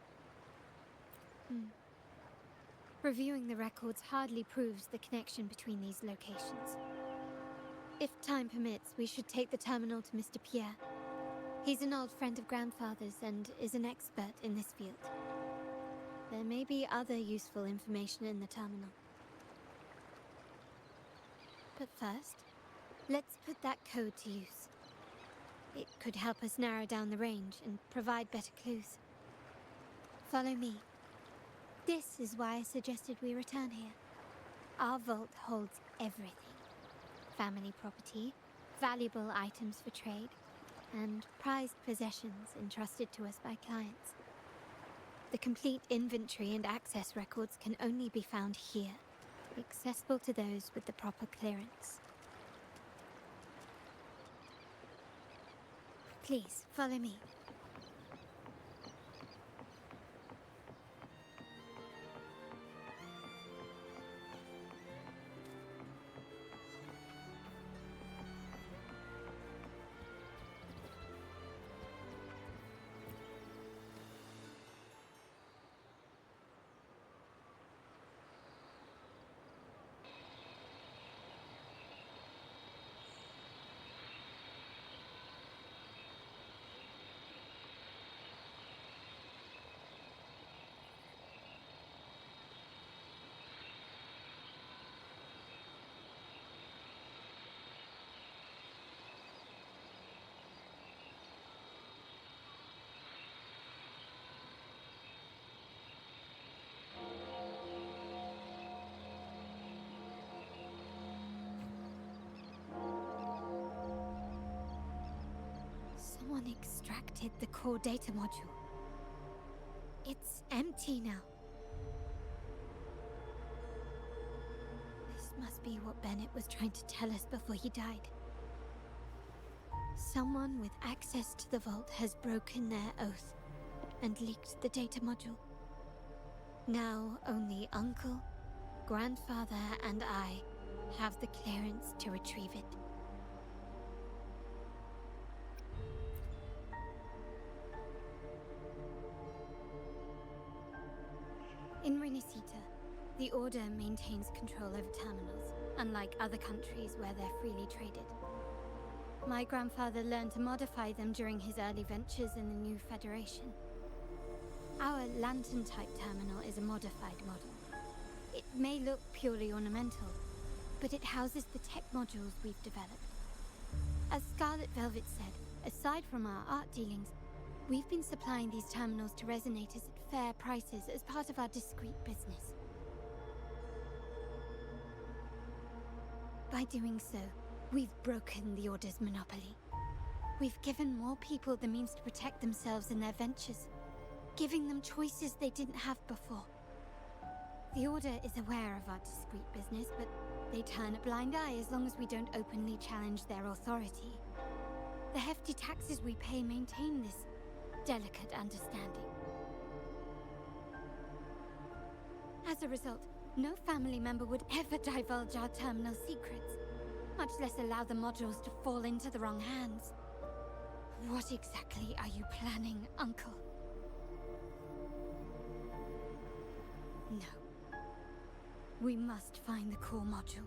Speaker 3: Reviewing the records hardly proves the connection between these locations. If time permits, we should take the terminal to Mr. Pierre. He's an old friend of grandfather's and is an expert in this field. There may be other useful information in the terminal. But first, let's put that code to use. It could help us narrow down the range and provide better clues. Follow me. This is why I suggested we return here. Our vault holds everything. Family property, valuable items for trade, and prized possessions entrusted to us by clients. The complete inventory and access records can only be found here, accessible to those with the proper clearance. Please, follow me. Someone extracted the core data module. It's empty now. This must be what Bennett was trying to tell us before he died. Someone with access to the vault has broken their oath and leaked the data module. Now only Uncle, Grandfather, and I have the clearance to retrieve it. In Renisita, the Order maintains control over terminals, unlike other countries where they're freely traded. My grandfather learned to modify them during his early ventures in the new Federation. Our lantern-type terminal is a modified model. It may look purely ornamental, but it houses the tech modules we've developed. As Scarlet Velvet said, aside from our art dealings, we've been supplying these terminals to resonators at fair prices as part of our discreet business. By doing so, we've broken the Order's monopoly. We've given more people the means to protect themselves and their ventures, giving them choices they didn't have before. The Order is aware of our discreet business, but they turn a blind eye as long as we don't openly challenge their authority. The hefty taxes we pay maintain this delicate understanding. As a result, no family member would ever divulge our terminal secrets, much less allow the modules to fall into the wrong hands. What exactly are you planning, Uncle? No. We must find the core module.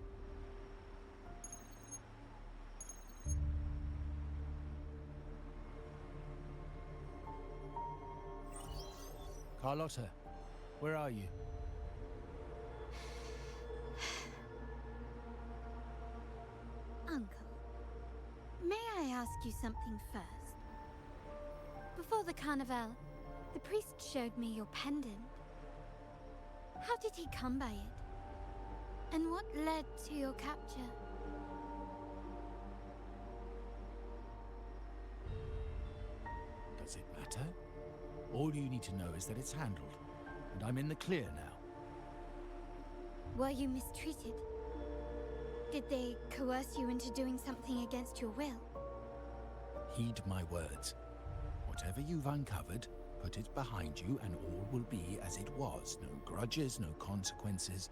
Speaker 2: Carlotta, where are you?
Speaker 3: Uncle, may I ask you something first? Before the carnival, the priest showed me your pendant. How did he come by it? And what led to your capture?
Speaker 2: Does it matter? All you need to know is that it's handled, and I'm in the clear now.
Speaker 3: Were you mistreated? Did they coerce you into doing something against your will?
Speaker 2: Heed my words. Whatever you've uncovered, put it behind you and all will be as it was. No grudges, no consequences,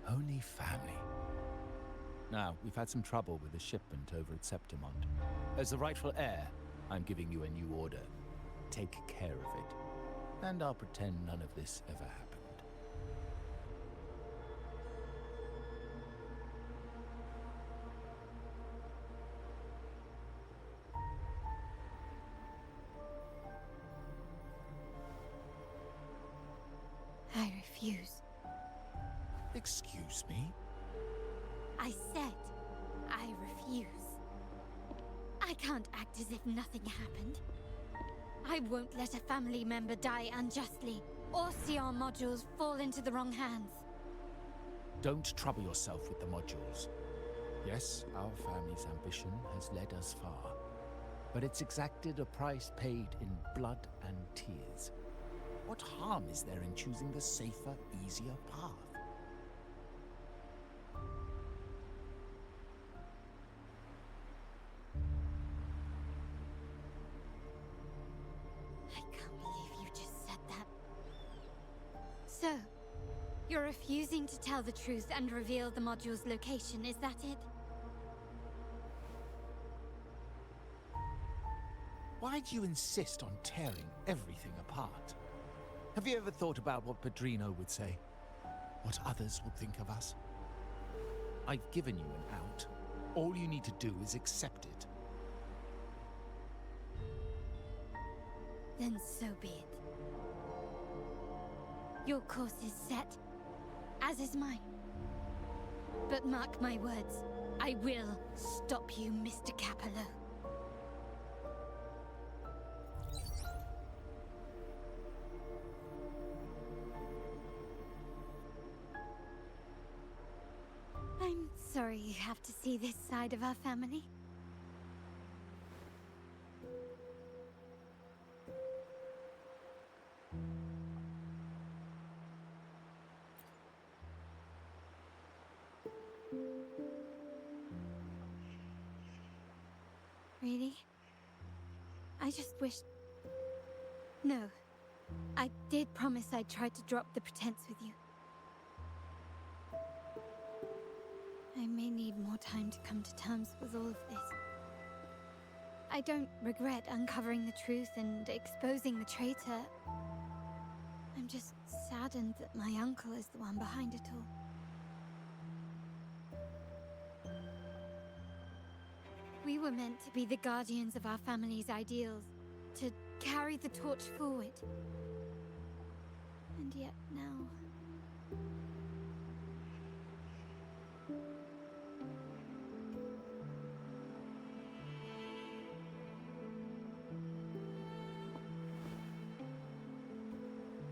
Speaker 2: only family. Now, we've had some trouble with the shipment over at Septimont. As the rightful heir, I'm giving you a new order. Take care of it. And I'll pretend none of this ever happened.
Speaker 3: I refuse.
Speaker 2: Excuse me?
Speaker 3: I said, I refuse. I can't act as if nothing happened. I won't let a family member die unjustly, or see our modules fall into the wrong hands.
Speaker 2: Don't trouble yourself with the modules. Yes, our family's ambition has led us far, but it's exacted a price paid in blood and tears. What harm is there in choosing the safer, easier path?
Speaker 3: You're refusing to tell the truth and reveal the module's location, is that it?
Speaker 2: Why do you insist on tearing everything apart? Have you ever thought about what Padrino would say? What others would think of us? I've given you an out. All you need to do is accept it.
Speaker 3: Then so be it. Your course is set, as is mine. But mark my words, I will stop you, Mr. Capello. I'm sorry you have to see this side of our family. Really? I just wished... No. I did promise I'd try to drop the pretense with you. I may need more time to come to terms with all of this. I don't regret uncovering the truth and exposing the traitor. I'm just saddened that my uncle is the one behind it all. We were meant to be the guardians of our family's ideals, to carry the torch forward. And yet now...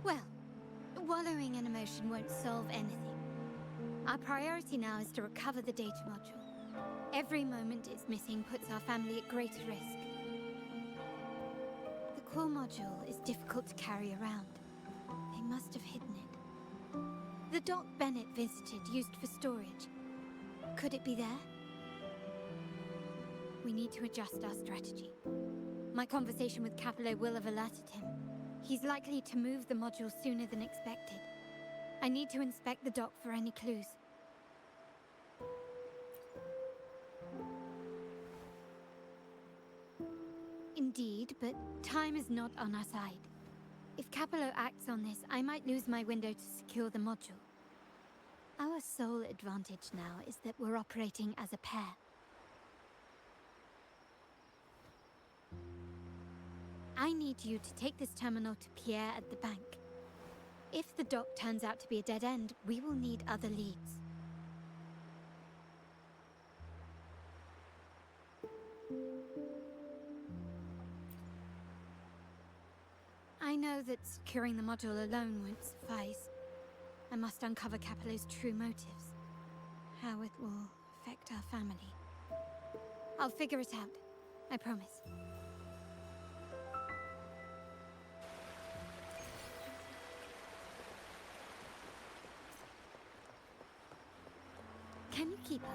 Speaker 3: Well, wallowing in emotion won't solve anything. Our priority now is to recover the data module. Every moment it's missing puts our family at greater risk. The core module is difficult to carry around. They must have hidden it. The dock Bennett visited, used for storage. Could it be there? We need to adjust our strategy. My conversation with Capello will have alerted him. He's likely to move the module sooner than expected. I need to inspect the dock for any clues. Indeed, but time is not on our side. If Capello acts on this, I might lose my window to secure the module. Our sole advantage now is that we're operating as a pair. I need you to take this terminal to Pierre at the bank. If the dock turns out to be a dead end, we will need other leads. I know that securing the module alone won't suffice. I must uncover Capello's true motives. How it will affect our family. I'll figure it out. I promise. Can you keep up?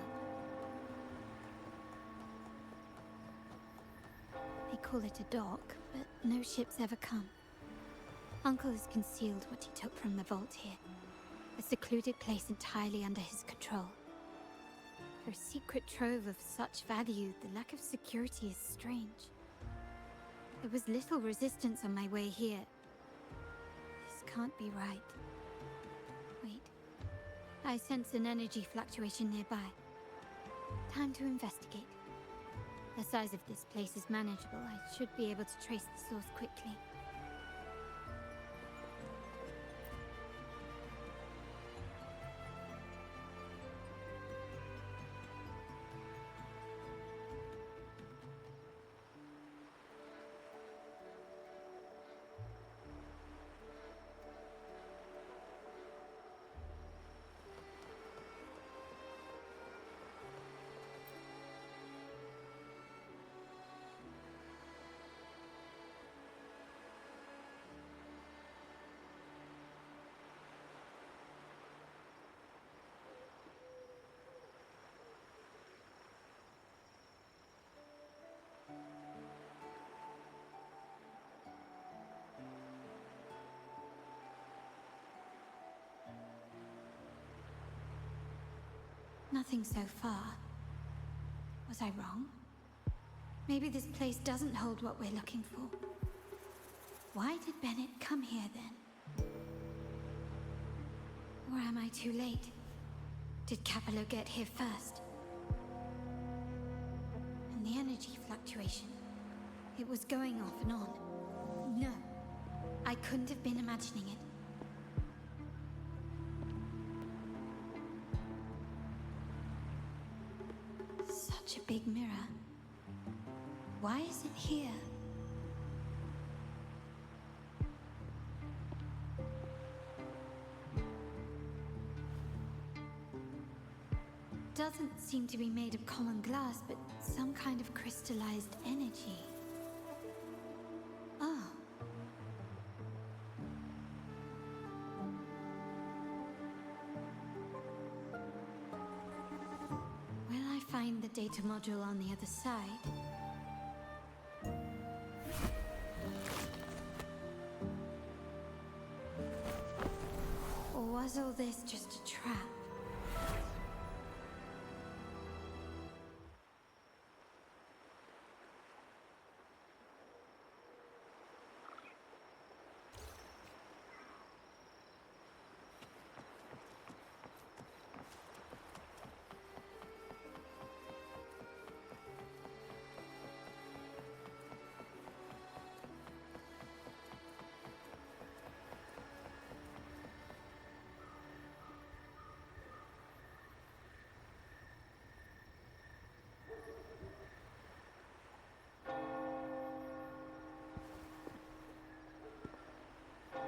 Speaker 3: They call it a dock, but no ships ever come. Uncle has concealed what he took from the vault here. A secluded place entirely under his control. For a secret trove of such value, the lack of security is strange. There was little resistance on my way here. This can't be right. Wait. I sense an energy fluctuation nearby. Time to investigate. The size of this place is manageable. I should be able to trace the source quickly. Nothing so far. Was I wrong? Maybe this place doesn't hold what we're looking for. Why did Bennett come here then? Or am I too late? Did Capello get here first? And the energy fluctuation. It was going off and on. No, I couldn't have been imagining it. Such a big mirror. Why is it here? Doesn't seem to be made of common glass, but some kind of crystallized energy. Oh. Will I find the data module on the other side? Or was all this just a trap?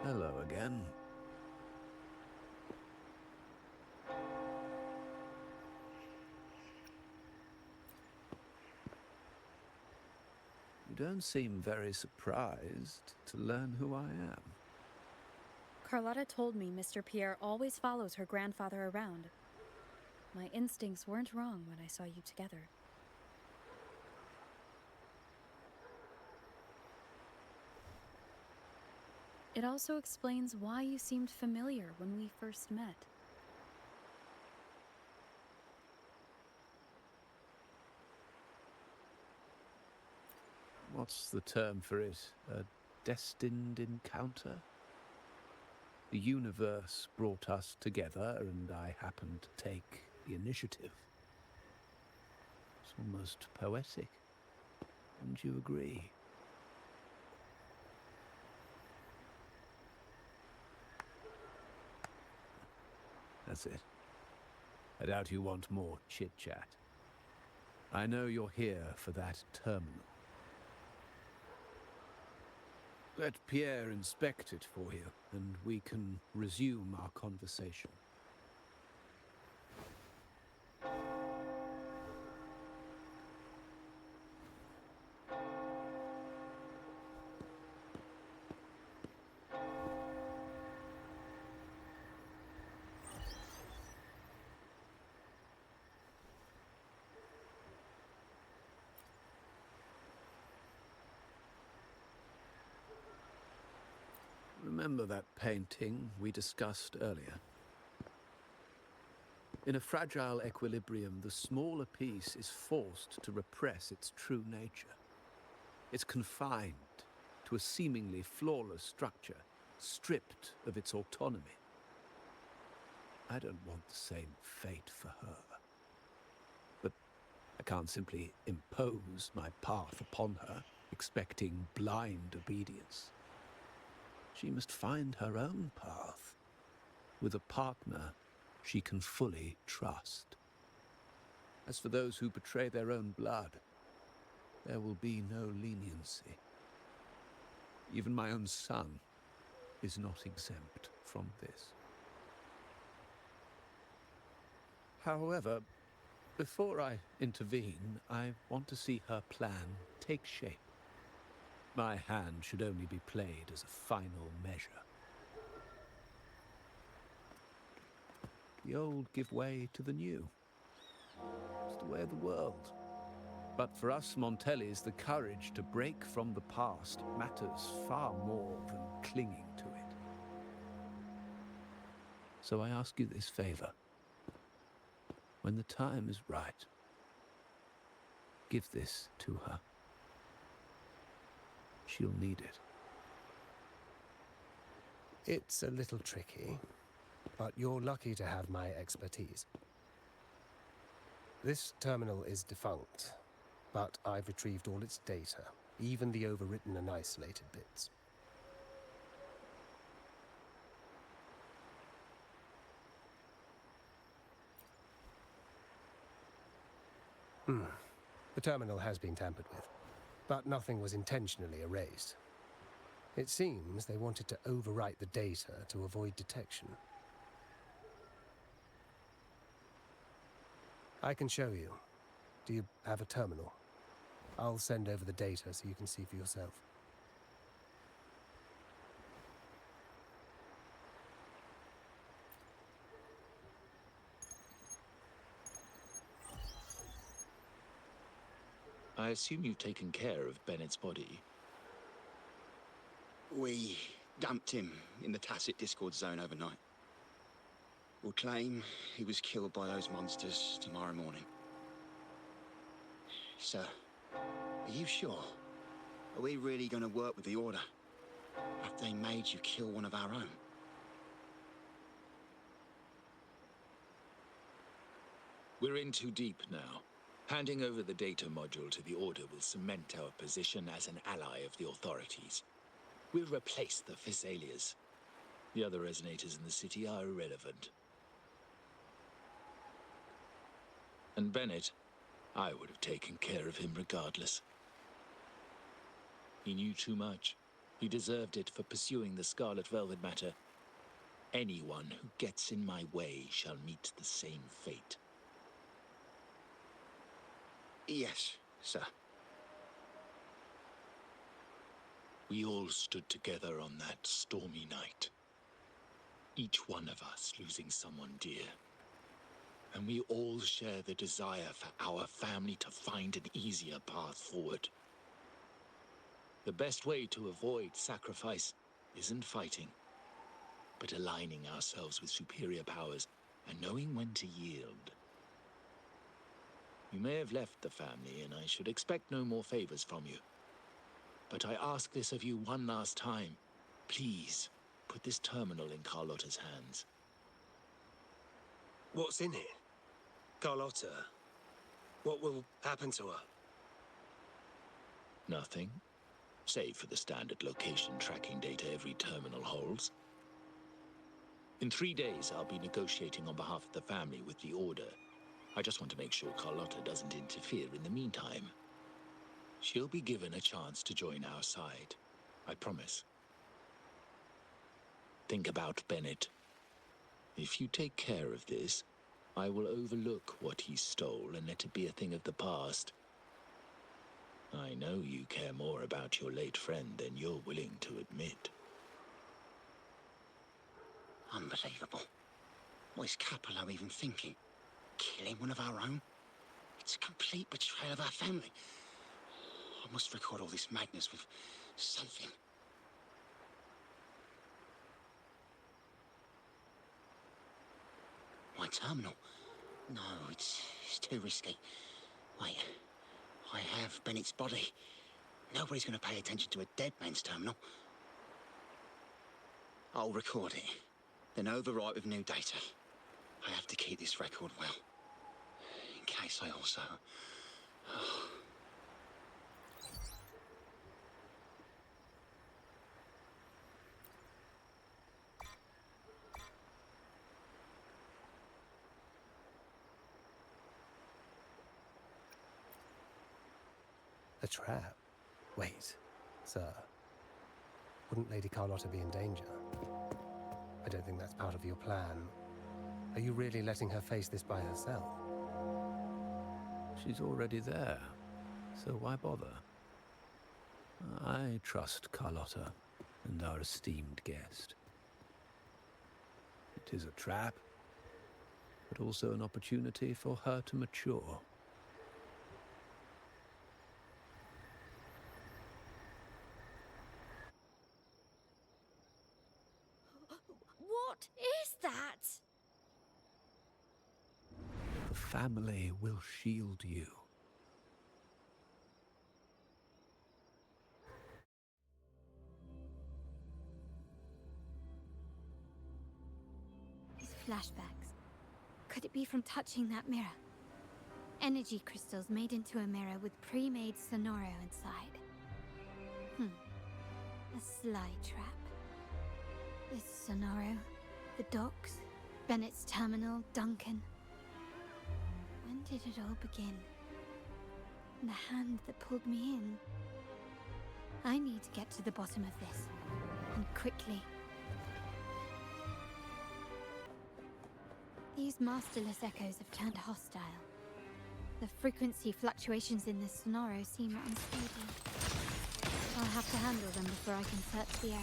Speaker 4: Hello again. You don't seem very surprised to learn who I am.
Speaker 1: Carlotta told me Mr. Pierre always follows her grandfather around. My instincts weren't wrong when I saw you together. It also explains why you seemed familiar when we first met.
Speaker 4: What's the term for it? A destined encounter? The universe brought us together, and I happened to take the initiative. It's almost poetic. Wouldn't you agree? That's it. I doubt you want more chit-chat. I know you're here for that terminal. Let Pierre inspect it for you, and we can resume our conversation. Remember that painting we discussed earlier? In a fragile equilibrium, the smaller piece is forced to repress its true nature. It's confined to a seemingly flawless structure, stripped of its autonomy. I don't want the same fate for her. But I can't simply impose my path upon her, expecting blind obedience. She must find her own path, with a partner she can fully trust. As for those who betray their own blood, there will be no leniency. Even my own son is not exempt from this. However, before I intervene, I want to see her plan take shape. My hand should only be played as a final measure. The old give way to the new. It's the way of the world. But for us Montellis, the courage to break from the past matters far more than clinging to it. So I ask you this favor. when the time is right. Give this to her. She'll need it.
Speaker 7: It's a little tricky, but you're lucky to have my expertise. This terminal is defunct, but I've retrieved all its data, even the overwritten and isolated bits. The terminal has been tampered with, but nothing was intentionally erased. It seems they wanted to overwrite the data to avoid detection. I can show you. Do you have a terminal? I'll send over the data so you can see for yourself.
Speaker 15: I assume you've taken care of Bennett's body.
Speaker 16: We dumped him in the tacit Discord zone overnight. We'll claim he was killed by those monsters tomorrow morning. Sir, are you sure? Are we really going to work with the Order? Have they made you kill one of our own?
Speaker 15: We're in too deep now. Handing over the data module to the Order will cement our position as an ally of the authorities. We'll replace the Thessalias. The other resonators in the city are irrelevant. And Bennett, I would have taken care of him regardless. He knew too much. He deserved it for pursuing the Scarlet Velvet matter. Anyone who gets in my way shall meet the same fate.
Speaker 16: Yes, sir.
Speaker 15: We all stood together on that stormy night. Each one of us losing someone dear. And we all share the desire for our family to find an easier path forward. The best way to avoid sacrifice isn't fighting, but aligning ourselves with superior powers and knowing when to yield. You may have left the family, and I should expect no more favors from you. But I ask this of you one last time. Please, put this terminal in Carlotta's hands.
Speaker 7: What's in it? Carlotta? What will happen to her?
Speaker 15: Nothing, save for the standard location tracking data every terminal holds. In 3 days, I'll be negotiating on behalf of the family with the Order. I just want to make sure Carlotta doesn't interfere in the meantime. She'll be given a chance to join our side. I promise. Think about Bennett. If you take care of this, I will overlook what he stole and let it be a thing of the past. I know you care more about your late friend than you're willing to admit.
Speaker 16: Unbelievable. What is Capello even thinking? Killing one of our own? It's a complete betrayal of our family. I must record all this madness with something. My terminal? No, it's too risky. Wait, I have Bennett's body. Nobody's going to pay attention to a dead man's terminal. I'll record it, then overwrite with new data. I have to keep this record well, in case I also...
Speaker 7: A trap? Wait, sir. Wouldn't Lady Carlotta be in danger? I don't think that's part of your plan. Are you really letting her face this by herself?
Speaker 4: She's already there, so why bother? I trust Carlotta and our esteemed guest. It is a trap, but also an opportunity for her to mature.
Speaker 10: What is that?
Speaker 4: The family will shield you.
Speaker 3: These flashbacks. Could it be from touching that mirror? Energy crystals made into a mirror with pre-made Sonoro inside. A sly trap. This Sonoro, the docks, Bennett's terminal, Duncan. When did it all begin? The hand that pulled me in. I need to get to the bottom of this. And quickly. These masterless echoes have turned hostile. The frequency fluctuations in this Sonoro seem unstable. I'll have to handle them before I can search the area.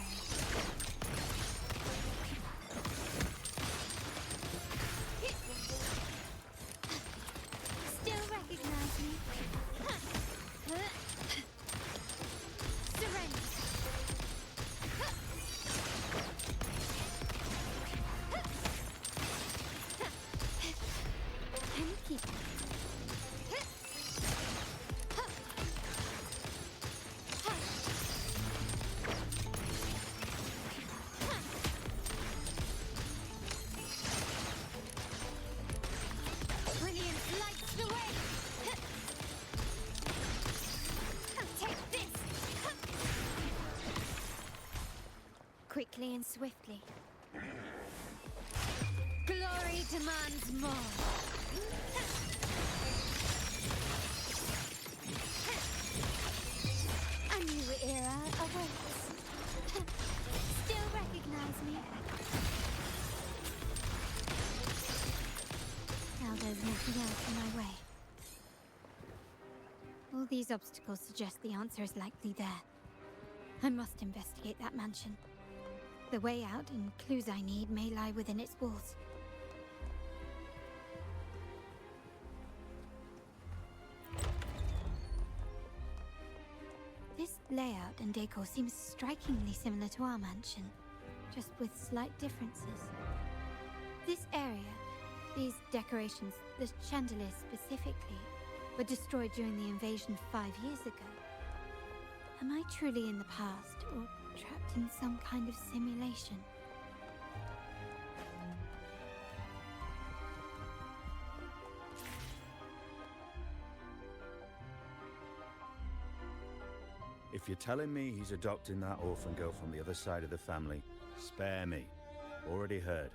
Speaker 3: Still recognize me? Surrender! Can you keep it? Quickly and swiftly. Glory demands more. A new era awaits. Still recognize me? Now there's nothing else in my way. All these obstacles suggest the answer is likely there. I must investigate that mansion. The way out and clues I need may lie within its walls. This layout and decor seems strikingly similar to our mansion, just with slight differences. This area, these decorations, the chandeliers specifically, were destroyed during the invasion 5 years ago. Am I truly in the past, or trapped in some kind of simulation?
Speaker 17: If you're telling me he's adopting that orphan girl from the other side of the family, spare me. Already heard.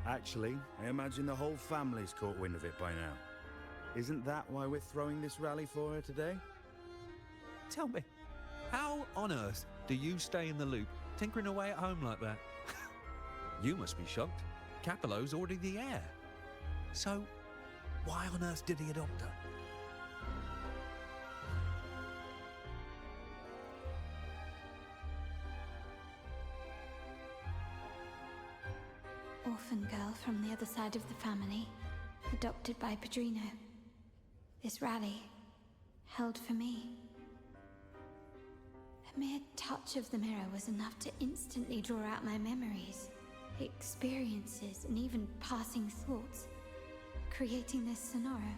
Speaker 17: Actually, I imagine the whole family's caught wind of it by now. Isn't that why we're throwing this rally for her today?
Speaker 5: Tell me, how on earth do you stay in the loop, tinkering away at home like that? You must be shocked. Capello's already the heir. So, why on earth did he adopt her?
Speaker 3: Orphan girl from the other side of the family, adopted by Padrino. This rally, held for me. A mere touch of the mirror was enough to instantly draw out my memories, experiences, and even passing thoughts, creating this Sonoro.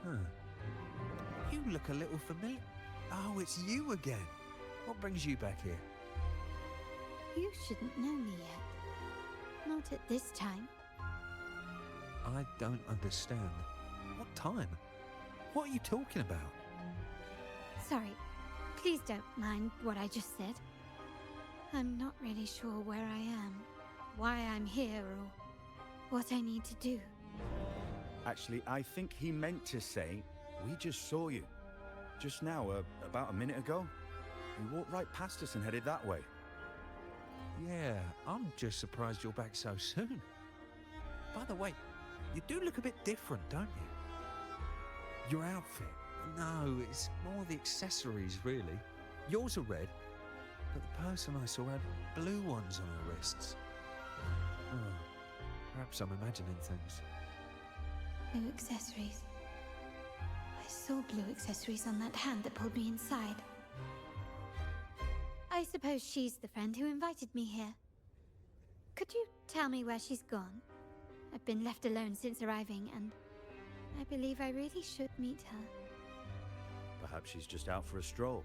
Speaker 5: Huh. You look a little familiar. Oh, it's you again. What brings you back here?
Speaker 3: You shouldn't know me yet. Not at this time.
Speaker 5: I don't understand. What time? What are you talking about?
Speaker 3: Sorry, please don't mind what I just said. I'm not really sure where I am, why I'm here, or what I need to do.
Speaker 17: Actually, I think he meant to say, we just saw you. Just now, about a minute ago. You walked right past us and headed that way.
Speaker 5: Yeah, I'm just surprised you're back so soon. By the way, you do look a bit different, don't you? Your outfit. No, it's more the accessories, really. Yours are red, but the person I saw had blue ones on her wrists. Oh, perhaps I'm imagining things.
Speaker 3: Blue accessories. I saw blue accessories on that hand that pulled me inside. I suppose she's the friend who invited me here. Could you tell me where she's gone? I've been left alone since arriving, and I believe I really should meet her.
Speaker 17: Perhaps she's just out for a stroll.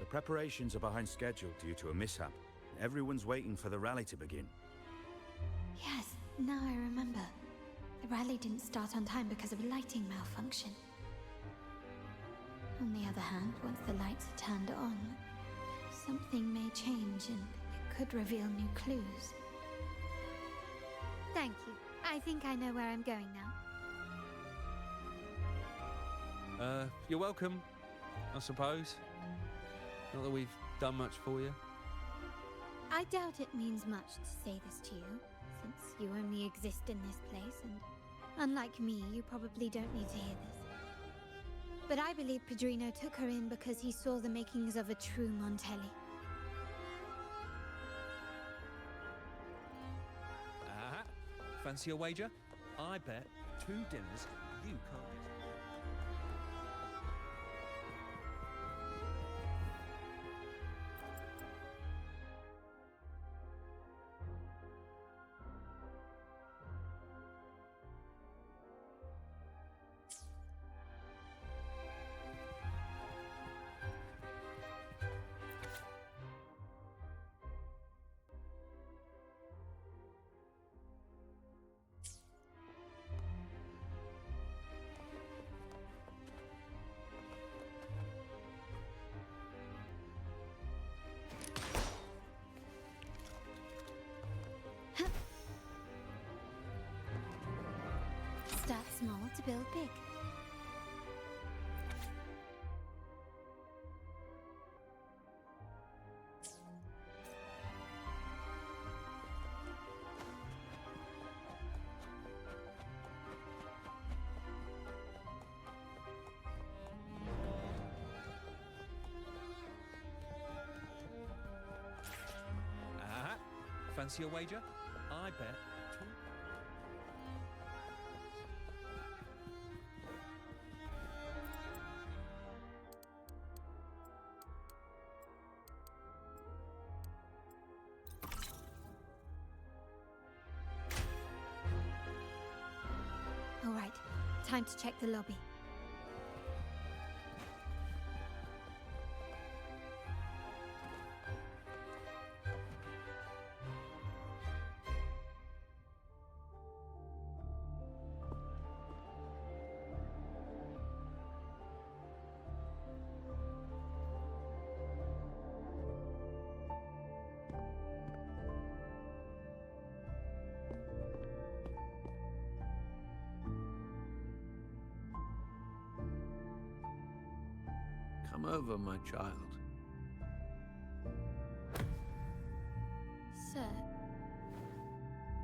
Speaker 17: The preparations are behind schedule due to a mishap. Everyone's waiting for the rally to begin.
Speaker 3: Yes, now I remember. The rally didn't start on time because of a lighting malfunction. On the other hand, once the lights are turned on, something may change and it could reveal new clues. Thank you. I think I know where I'm going now.
Speaker 18: You're welcome, I suppose. Not that we've done much for you.
Speaker 3: I doubt it means much to say this to you, since you only exist in this place, and unlike me, you probably don't need to hear this. But I believe Padrino took her in because he saw the makings of a true Montelli.
Speaker 9: Fancy a wager? I bet 2 dinners you can't get.
Speaker 3: Start small to build big.
Speaker 9: Fancy a wager? I bet 2.
Speaker 3: All right, time to check the lobby.
Speaker 4: Come over, my child.
Speaker 3: Sir,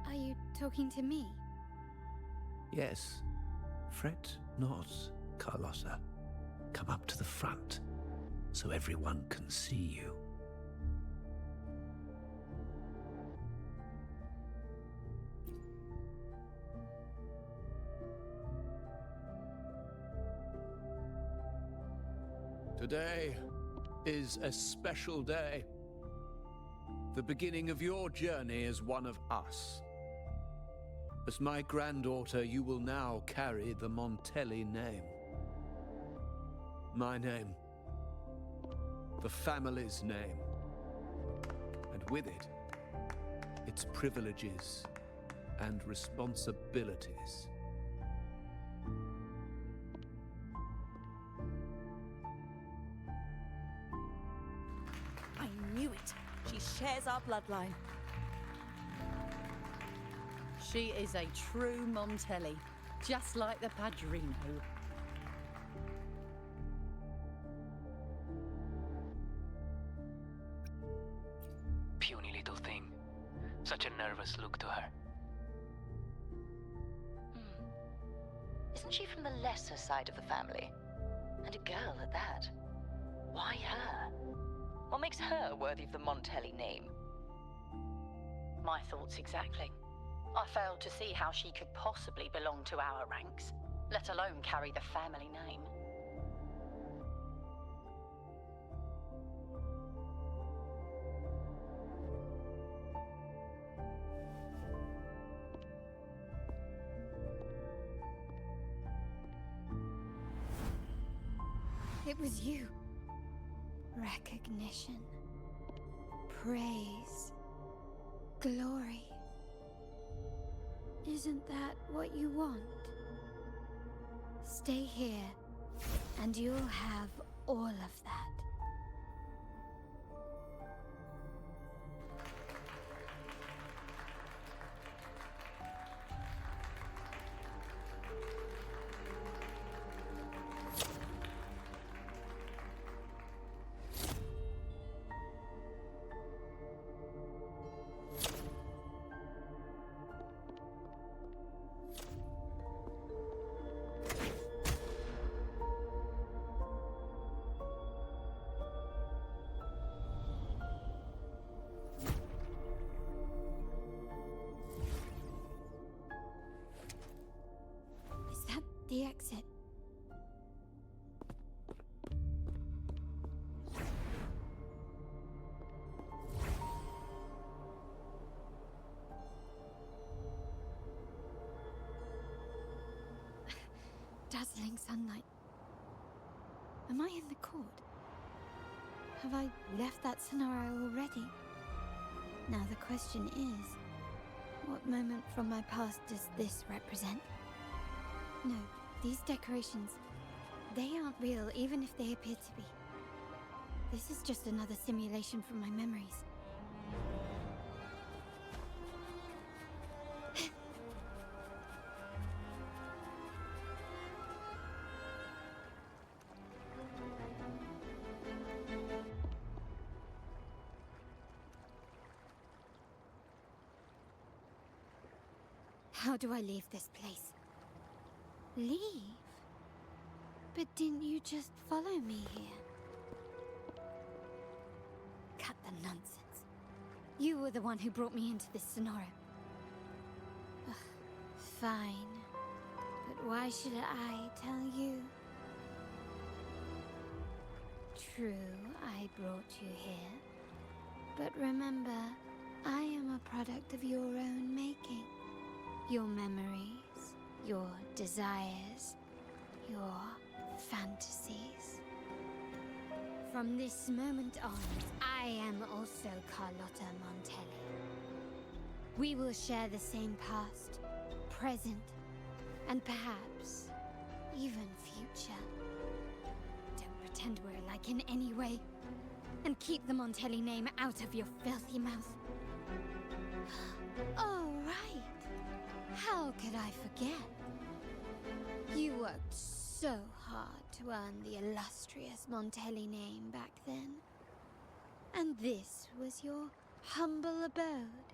Speaker 3: are you talking to me?
Speaker 4: Yes. Fret not, Carlotta. Come up to the front, so everyone can see you. Today is a special day. The beginning of your journey as one of us. As my granddaughter, you will now carry the Montelli name. My name. The family's name. And with it, its privileges and responsibilities.
Speaker 12: I knew it. She shares our bloodline.
Speaker 19: She is a true Montelli, just like the Padrino.
Speaker 20: Puny little thing. Such a nervous look to her.
Speaker 21: Isn't she from the lesser side of the family? And a girl at that. Why her? What makes her worthy of the Montelli name?
Speaker 19: My thoughts exactly. I failed to see how she could possibly belong to our ranks, let alone carry the family name.
Speaker 3: It was you. Recognition. Praise. Glory. Isn't that what you want? Stay here, and you'll have all of that. The exit. Dazzling sunlight. Am I in the court? Have I left that scenario already? Now the question is, what moment from my past does this represent? No, these decorations, they aren't real, even if they appear to be. This is just another simulation from my memories. How do I leave this place? Leave? But didn't you just follow me here? Cut the nonsense. You were the one who brought me into this scenario. Ugh, fine. But why should I tell you? True, I brought you here. But remember, I am a product of your own making. Your memories, your desires, your fantasies. From this moment on, I am also Carlotta Montelli. We will share the same past, present, and perhaps even future. Don't pretend we're alike in any way, and keep the Montelli name out of your filthy mouth. Oh, right. How could I forget? You worked so hard to earn the illustrious Montelli name back then. And this was your humble abode,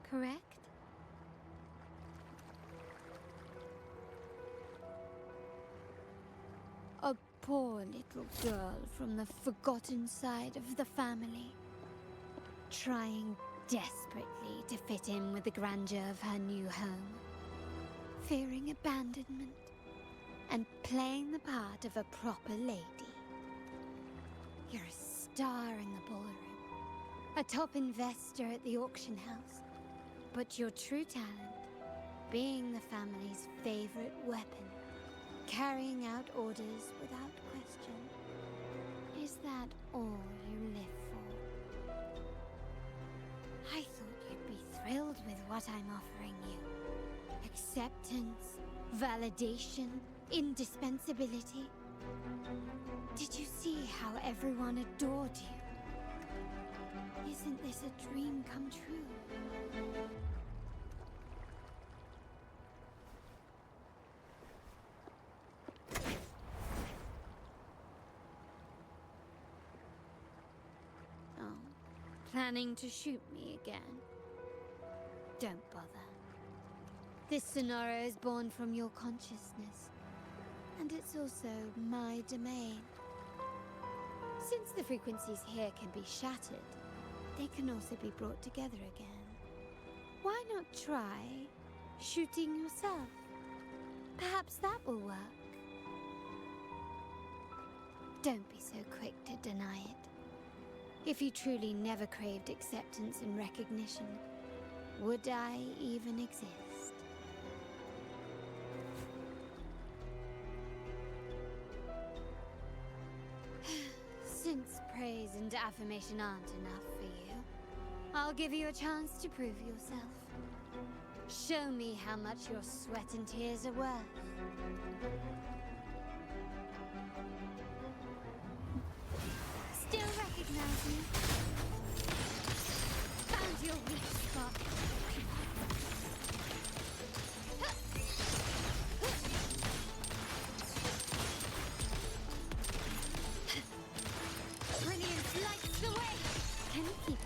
Speaker 3: correct? A poor little girl from the forgotten side of the family, trying desperately to fit in with the grandeur of her new home, fearing abandonment, and playing the part of a proper lady. You're a star in the ballroom, a top investor at the auction house, but your true talent, being the family's favorite weapon, carrying out orders without question. Is that all you live for? I thought you'd be thrilled with what I'm offering you. Acceptance, validation, indispensability. Did you see how everyone adored you? Isn't this a dream come true? Oh, planning to shoot me again? Don't bother. This scenario is born from your consciousness, and it's also my domain. Since the frequencies here can be shattered, they can also be brought together again. Why not try shooting yourself? Perhaps that will work. Don't be so quick to deny it. If you truly never craved acceptance and recognition, would I even exist? praise and affirmation aren't enough for you, I'll give you a chance to prove yourself. Show me how much your sweat and tears are worth. Still recognize me? Found your weak spot. Brilliance lights the way! Can you keep up?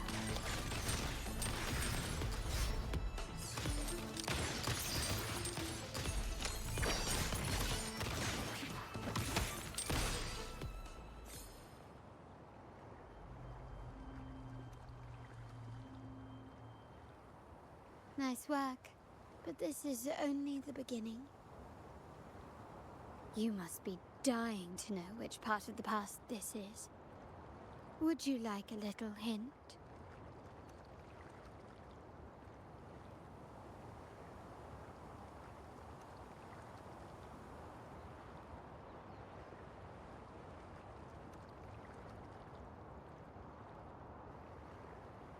Speaker 3: Nice work, but this is only the beginning. You must be dying to know which part of the past this is. Would you like a little hint?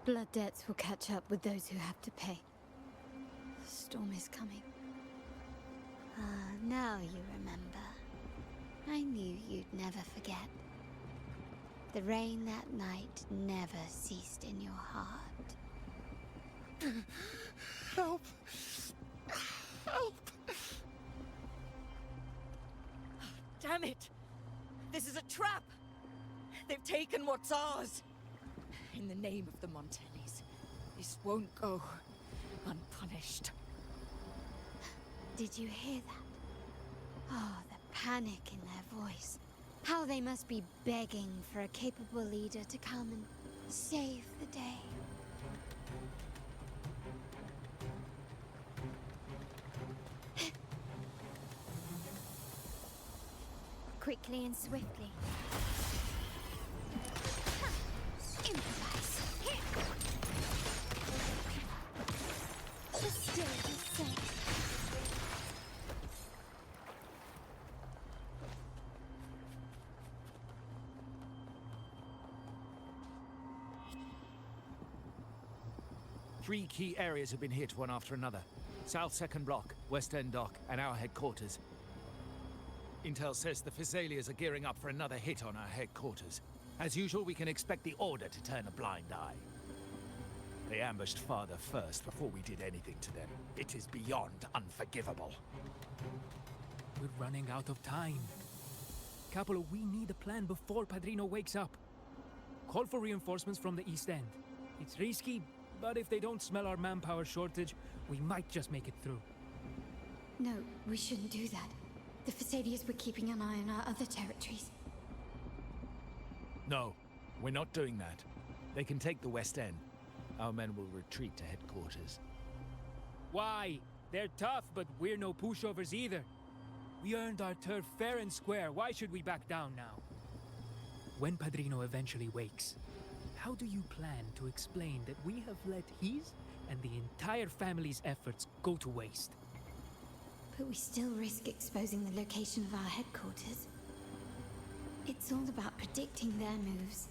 Speaker 3: Blood debts will catch up with those who have to pay. The storm is coming. Ah, now you remember. I knew you'd never forget. The rain that night never ceased in your heart.
Speaker 7: Help! Help!
Speaker 12: Damn it! This is a trap! They've taken what's ours! In the name of the Montellis, this won't go unpunished.
Speaker 3: Did you hear that? Oh, the panic in their voice. How they must be begging for a capable leader to come and save the day. Quickly and swiftly. Improvise. The still is safe.
Speaker 2: Three key areas have been hit one after another. South Second Block, West End Dock, and our headquarters. Intel says the Physaelias are gearing up for another hit on our headquarters. As usual, we can expect the Order to turn a blind eye. They ambushed Father first before we did anything to them. It is beyond unforgivable.
Speaker 6: We're running out of time. Capolo, we need a plan before Padrino wakes up. Call for reinforcements from the East End. It's risky, but if they don't smell our manpower shortage, we might just make it through.
Speaker 3: No, we shouldn't do that. The Physaelias were keeping an eye on our other territories.
Speaker 2: No, we're not doing that. They can take the West End. Our men will retreat to headquarters.
Speaker 6: Why? They're tough, but we're no pushovers either. We earned our turf fair and square. Why should we back down now? When Padrino eventually wakes, how do you plan to explain that we have let his and the entire family's efforts go to waste?
Speaker 3: But we still risk exposing the location of our headquarters. It's all about predicting their moves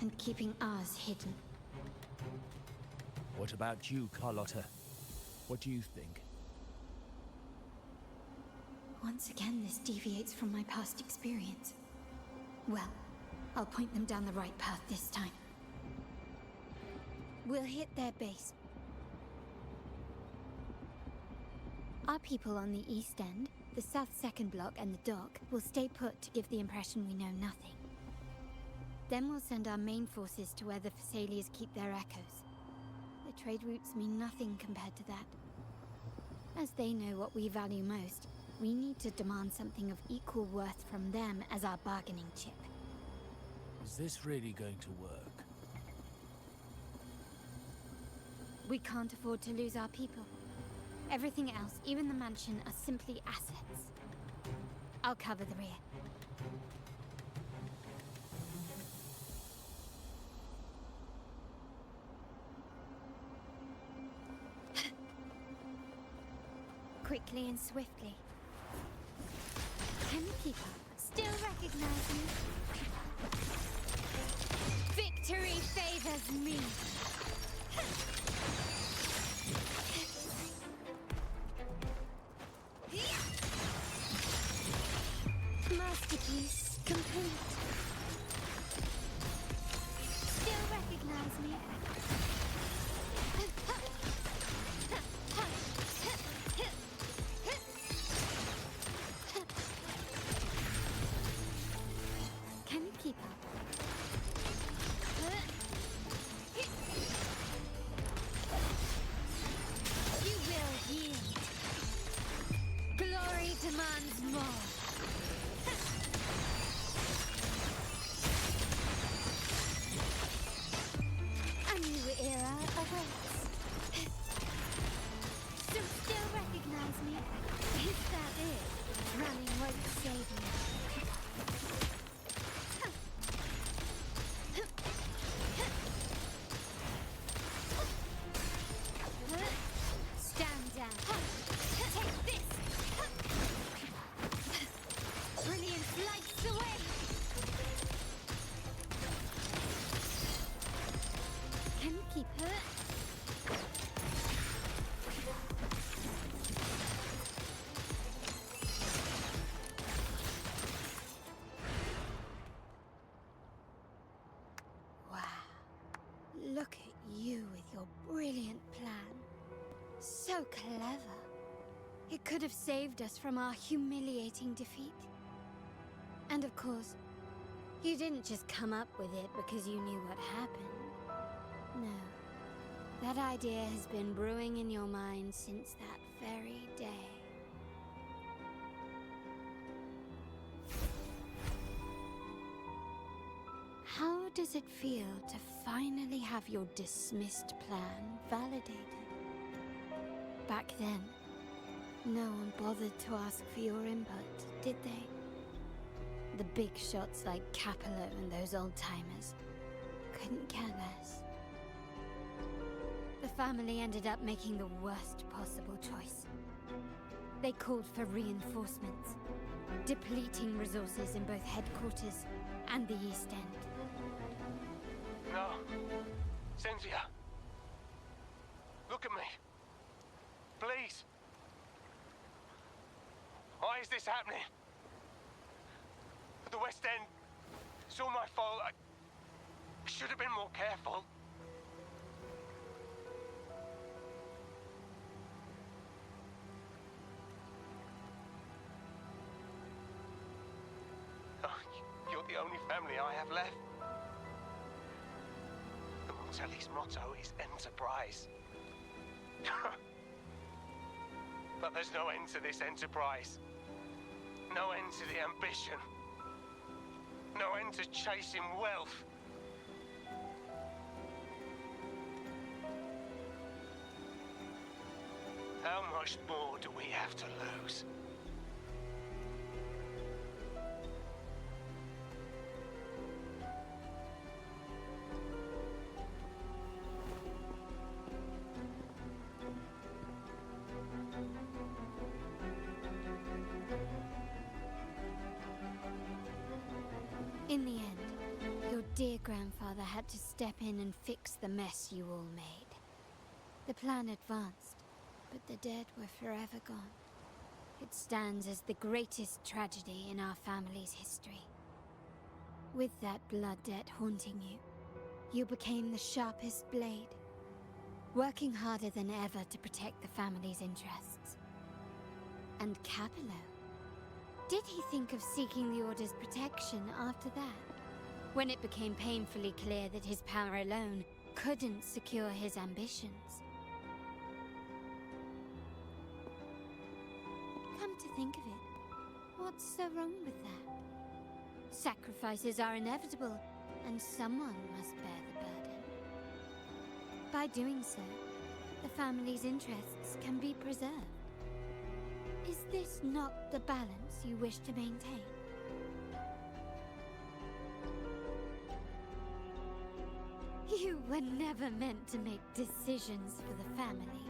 Speaker 3: and keeping ours hidden.
Speaker 2: What about you, Carlotta? What do you think?
Speaker 3: Once again, this deviates from my past experience. Well, I'll point them down the right path this time. We'll hit their base. Our people on the East End, the South Second Block and the Dock will stay put to give the impression we know nothing. Then we'll send our main forces to where the Physaelias keep their echoes. The trade routes mean nothing compared to that. As they know what we value most, we need to demand something of equal worth from them as our bargaining chip.
Speaker 2: Is this really going to work?
Speaker 3: We can't afford to lose our people. Everything else, even the mansion, are simply assets. I'll cover the rear. Quickly and swiftly. Can you keep up? Still recognize me? Victory favors me. Masterpiece complete. Still recognize me? Can you keep up? You will yield. Glory demands more. A new era awaits. So still recognize me? Is that it? Running won't save me. Stand down. Take this. Brilliant lights away. Can you keep her? Wow. Look at you with your brilliant plan. So clever. It could have saved us from our humiliating defeat. And of course, you didn't just come up with it because you knew what happened. No. That idea has been brewing in your mind since that very day. How does it feel to finally have your dismissed plan validated? Back then, no one bothered to ask for your input, did they? The big shots like Capello and those old-timers couldn't care less. The family ended up making the worst possible choice. They called for reinforcements, depleting resources in both headquarters and the East End.
Speaker 7: No. Cynthia. Look at me. Please. Why is this happening? The West End. It's all my fault. I should have been more careful. Oh, you're the only family I have left. The Montelli's motto is enterprise. But there's no end to this enterprise. No end to the ambition. No end to chasing wealth. How much more do we have to lose?
Speaker 3: In the end, your dear grandfather had to step in and fix the mess you all made. The plan advanced, but the dead were forever gone. It stands as the greatest tragedy in our family's history. With that blood debt haunting you, you became the sharpest blade, working harder than ever to protect the family's interests. And Capello? Did he think of seeking the Order's protection after that? When it became painfully clear that his power alone couldn't secure his ambitions? Come to think of it, what's so wrong with that? Sacrifices are inevitable, and someone must bear the burden. By doing so, the family's interests can be preserved. Is this not the balance you wish to maintain? You were never meant to make decisions for the family.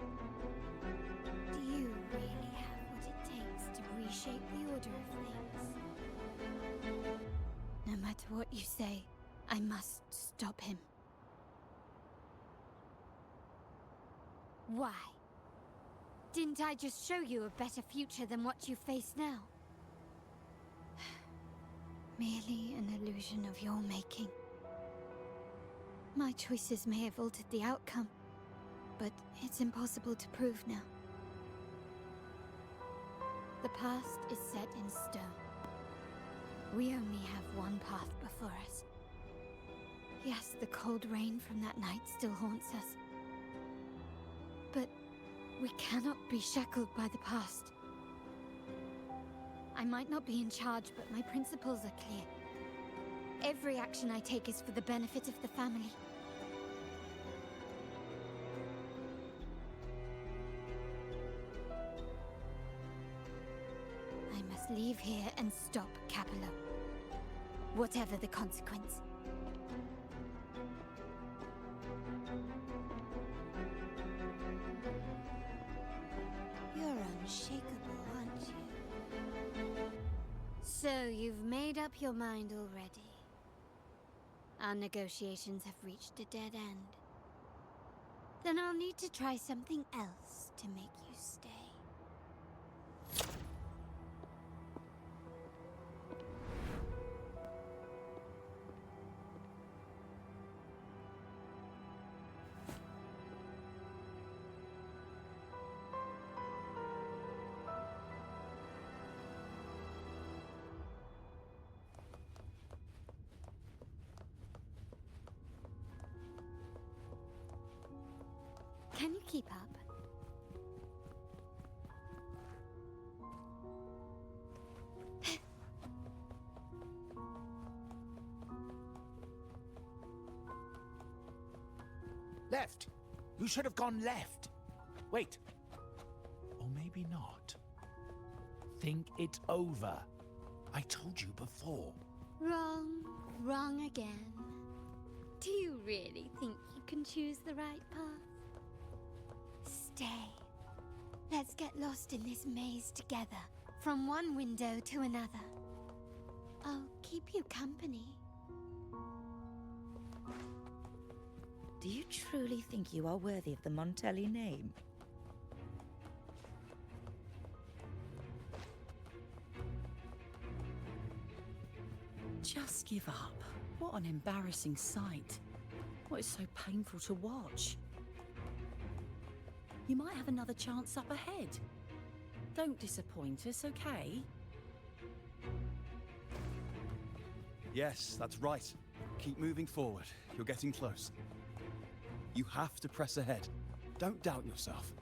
Speaker 3: Do you really have what it takes to reshape the order of things? No matter what you say, I must stop him. Why? Didn't I just show you a better future than what you face now? Merely an illusion of your making. My choices may have altered the outcome, but it's impossible to prove now. The past is set in stone. We only have one path before us. Yes, the cold rain from that night still haunts us. But we cannot be shackled by the past. I might not be in charge, but my principles are clear. Every action I take is for the benefit of the family. I must leave here and stop Capello. Whatever the consequence. You're unshakable, aren't you? So you've made up your mind already. Our negotiations have reached a dead end. Then I'll need to try something else to make you stay. Can you keep up?
Speaker 2: Left! You should have gone left! Wait. Or maybe not. Think it over. I told you before.
Speaker 3: Wrong. Wrong again. Do you really think you can choose the right path? Stay. Let's get lost in this maze together, from one window to another. I'll keep you company.
Speaker 11: Do you truly think you are worthy of the Montelli name?
Speaker 12: Just give up. What an embarrassing sight. What is so painful to watch? You might have another chance up ahead. Don't disappoint us, okay?
Speaker 22: Yes, that's right. Keep moving forward. You're getting close. You have to press ahead. Don't doubt yourself.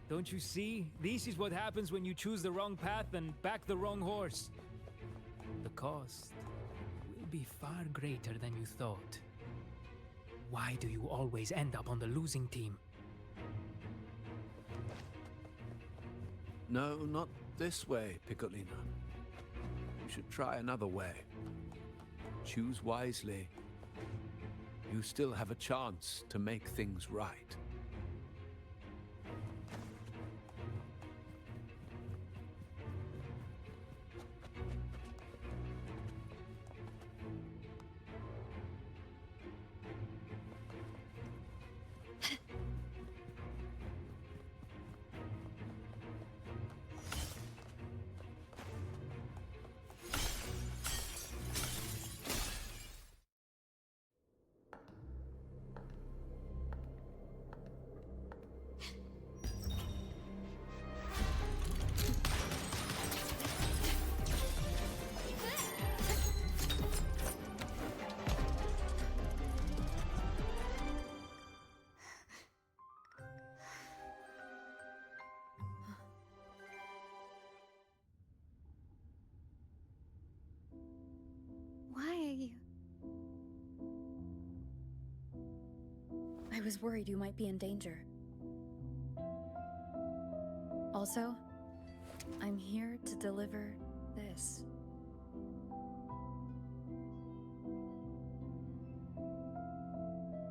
Speaker 6: Don't you see? This is what happens when you choose the wrong path and back the wrong horse. The cost will be far greater than you thought. Why do you always end up on the losing team?
Speaker 4: No, not this way, Piccolino. You should try another way. Choose wisely. You still have a chance to make things right.
Speaker 1: Why are you... I was worried you might be in danger. Also, I'm here to deliver this.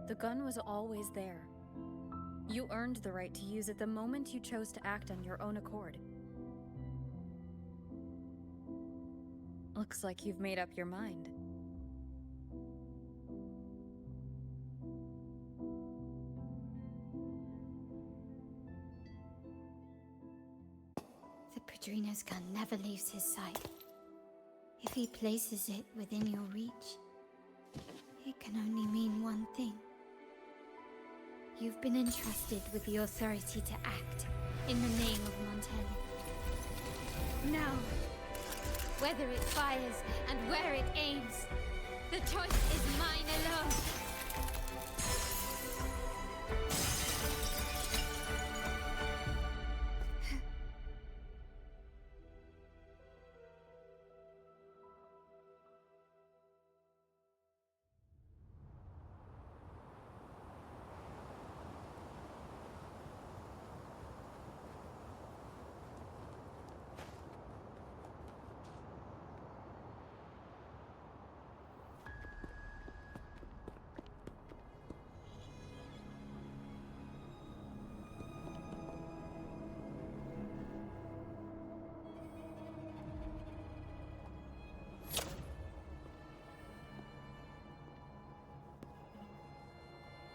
Speaker 1: The gun was always there. You earned the right to use it the moment you chose to act on your own accord. Looks like you've made up your mind.
Speaker 3: The Padrino's gun never leaves his sight. If he places it within your reach, it can only mean one thing. You've been entrusted with the authority to act in the name of Montelli. Now, whether it fires and where it aims, the choice is mine alone.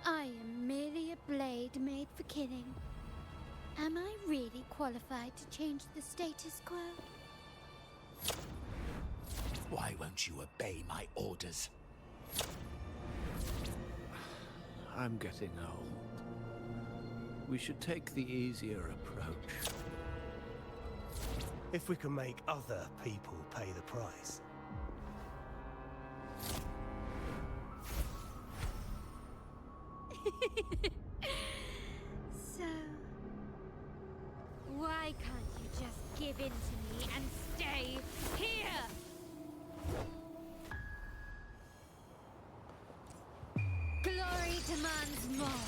Speaker 3: I am merely a blade made for killing. Am I really qualified to change the status quo?
Speaker 15: Why won't you obey my orders?
Speaker 4: I'm getting old. We should take the easier approach.
Speaker 7: If we can make other people pay the price.
Speaker 3: So, why can't you just give in to me and stay here? Glory demands more.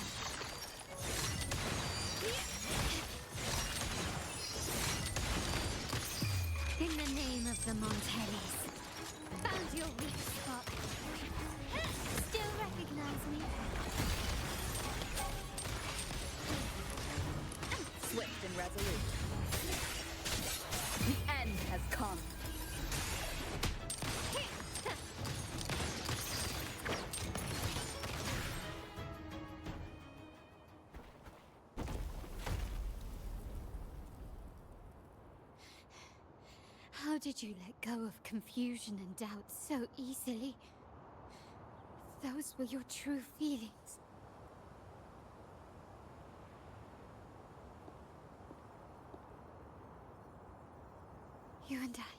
Speaker 3: In the name of the Montellis, found your weak spot. Still recognize me?
Speaker 12: Swift and resolute. The end has come.
Speaker 3: How did you let go of confusion and doubt so easily? Those were your true feelings. You and I.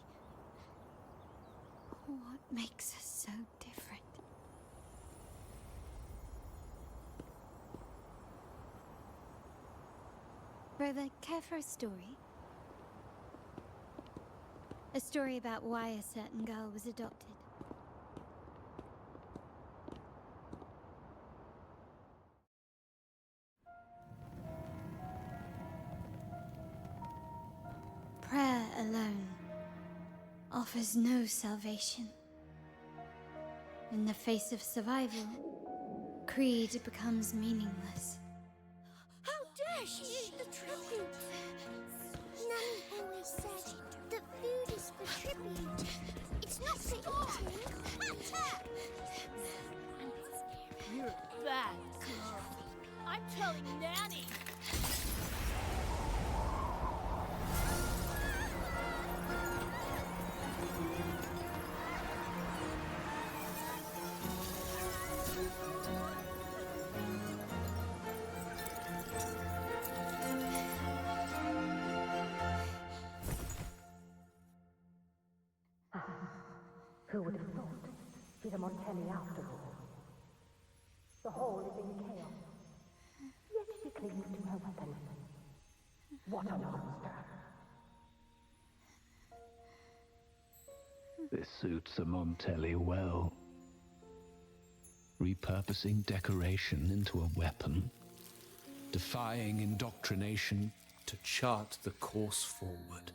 Speaker 3: What makes us so different? Brother, care for a story? A story about why a certain girl was adopted. Prayer alone offers no salvation. In the face of survival, creed becomes meaningless.
Speaker 8: How dare she eat the tribute? Nanny always said that food is for tribute. It's not for eating.
Speaker 13: You're a bad girl. I'm telling Nanny.
Speaker 23: Who would have thought? She's a Montelli after all. The hall is in chaos. Yet she clings to her weapon. What a monster!
Speaker 4: This suits a Montelli well. Repurposing decoration into a weapon. Defying indoctrination to chart the course forward.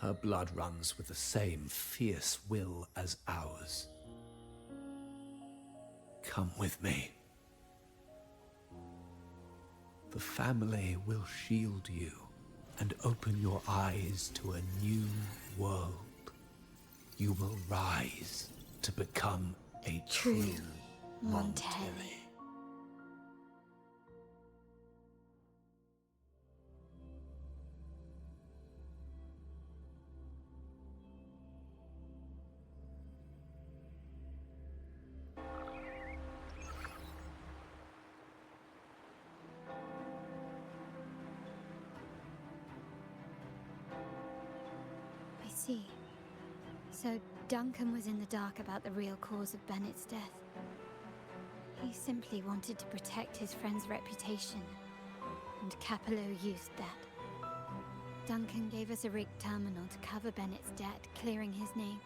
Speaker 4: Her blood runs with the same fierce will as ours. Come with me. The family will shield you and open your eyes to a new world.
Speaker 7: you will rise to become a true Montelli.
Speaker 3: I see. So Duncan was in the dark about the real cause of Bennett's death. He simply wanted to protect his friend's reputation, and Capello used that. Duncan gave us a rigged terminal to cover Bennett's debt, clearing his name.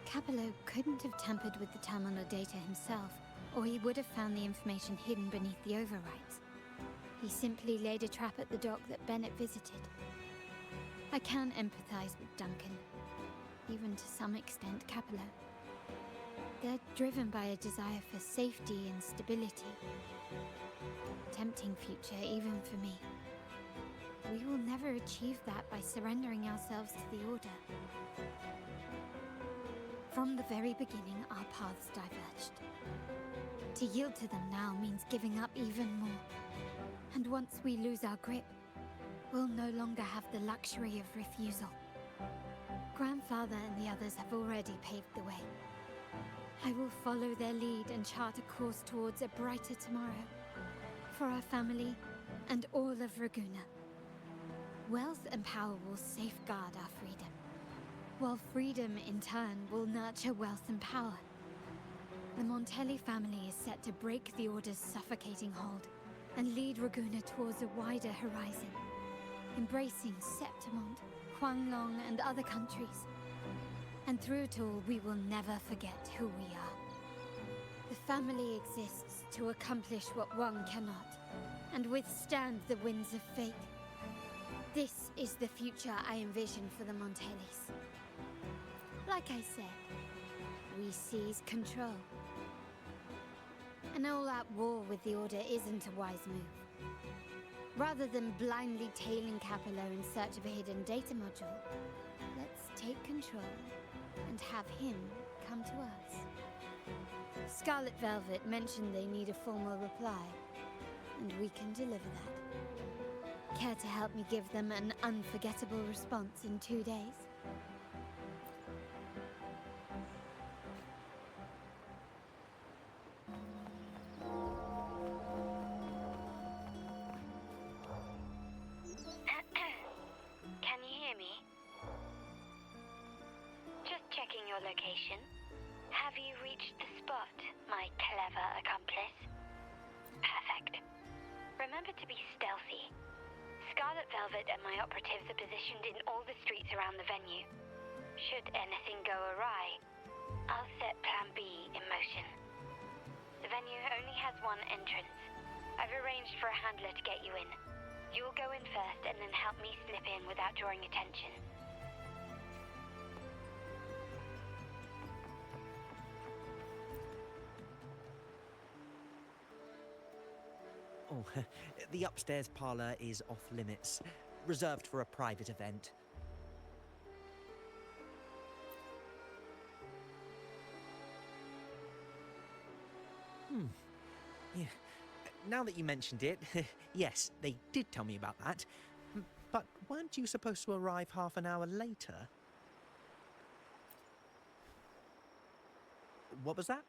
Speaker 3: Capello couldn't have tampered with the terminal data himself, or he would have found the information hidden beneath the overwrites. He simply laid a trap at the dock that Bennett visited. I can empathize with Duncan, even to some extent Capello. They're driven by a desire for safety and stability. Tempting future, even for me. We will never achieve that by surrendering ourselves to the Order. From the very beginning, our paths diverged. To yield to them now means giving up even more. And once we lose our grip, we'll no longer have the luxury of refusal. Grandfather and the others have already paved the way. I will follow their lead and chart a course towards a brighter tomorrow. For our family and all of Raguna. Wealth and power will safeguard our freedom, while freedom in turn will nurture wealth and power. The Montelli family is set to break the Order's suffocating hold and lead Raguna towards a wider horizon, embracing Septimont, Huanglong, and other countries. And through it all, we will never forget who we are. The family exists to accomplish what one cannot, and withstand the winds of fate. This is the future I envision for the Montellis. Like I said, we seize control. An all-out war with the Order isn't a wise move. Rather than blindly tailing Capello in search of a hidden data module, let's take control and have him come to us. Scarlet Velvet mentioned they need a formal reply, and we can deliver that. Care to help me give them an unforgettable response in 2 days?
Speaker 10: Can you hear me? Just checking your location. Have you reached the spot, my clever accomplice? Perfect. Remember to be stealthy. Scarlet Velvet and my operatives are positioned in all the streets around the venue. Should anything go awry, I'll set Plan B in motion. The venue only has one entrance. I've arranged for a handler to get you in. You'll go in first and then help me slip in without drawing attention.
Speaker 9: Oh, the upstairs parlour is off limits, reserved for a private event. Yeah. Now that you mentioned it, yes, they did tell me about that. But weren't you supposed to arrive half an hour later? What was that?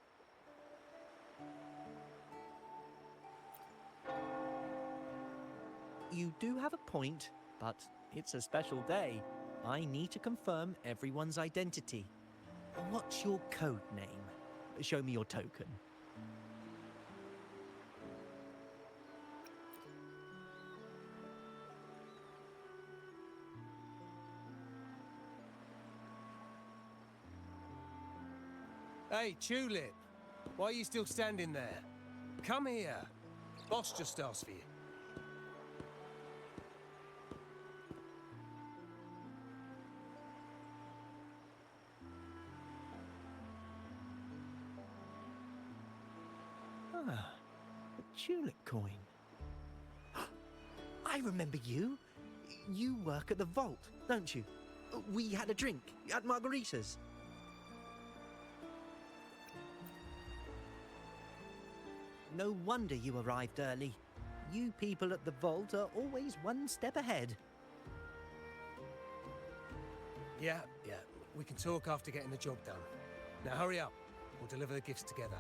Speaker 9: You do have a point, but it's a special day. I need to confirm everyone's identity. What's your code name? Show me your token.
Speaker 7: Hey, Tulip! Why are you still standing there? Come here. Boss just asked for you.
Speaker 9: Ah, a tulip coin. I remember you. You work at the vault, don't you? We had a drink at Margarita's. No wonder you arrived early. You people at the vault are always one step ahead.
Speaker 7: Yeah. We can talk after getting the job done. Now hurry up. We'll deliver the gifts together.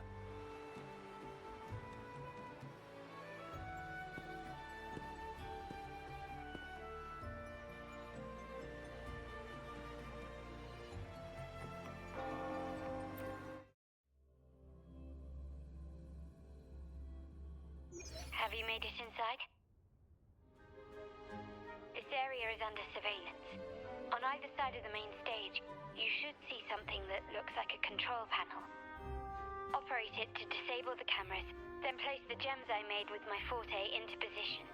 Speaker 10: Have you made it inside? This area is under surveillance. On either side of the main stage, you should see something that looks like a control panel. Operate it to disable the cameras, then place the gems I made with my forte into position.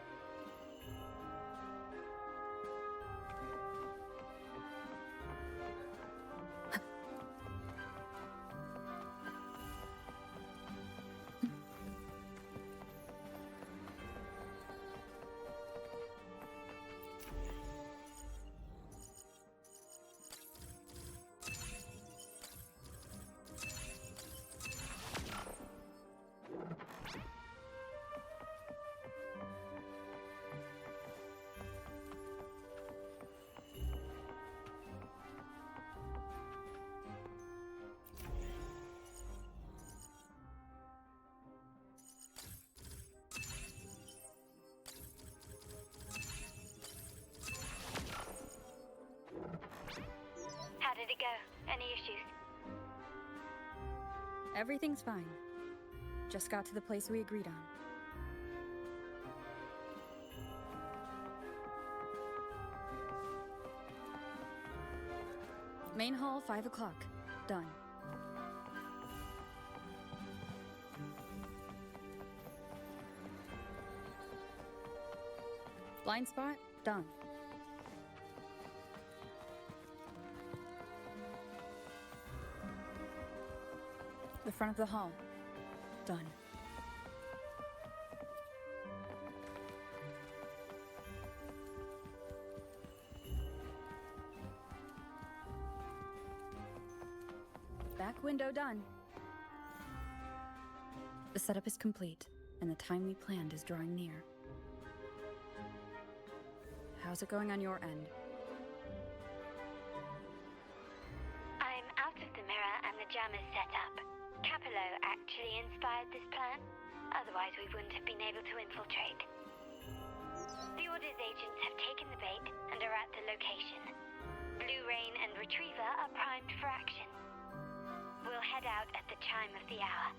Speaker 10: How did it go? Any issues?
Speaker 1: Everything's fine. Just got to the place we agreed on. Main hall, 5 o'clock. Done. Blind spot? Done. The front of the hall. Done. Back window done. The setup is complete, and the time we planned is drawing near. How's it going on your end?
Speaker 10: I'm out of the mirror and the jam is set up. Capello actually inspired this plan. Otherwise, we wouldn't have been able to infiltrate. The Order's agents have taken the bait and are at the location. Blue Rain and Retriever are primed for action. We'll head out at the chime of the hour.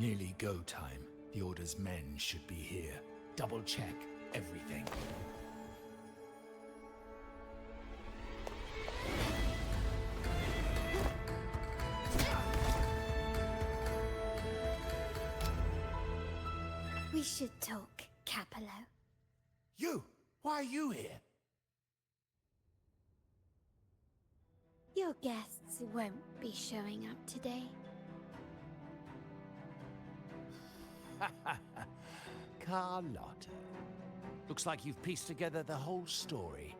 Speaker 2: Nearly go time. The Order's men should be here. Double check everything.
Speaker 3: We should talk, Capello.
Speaker 2: You! Why are you here?
Speaker 3: Your guests won't be showing up today.
Speaker 2: Carlotta. Looks like you've pieced together the whole story.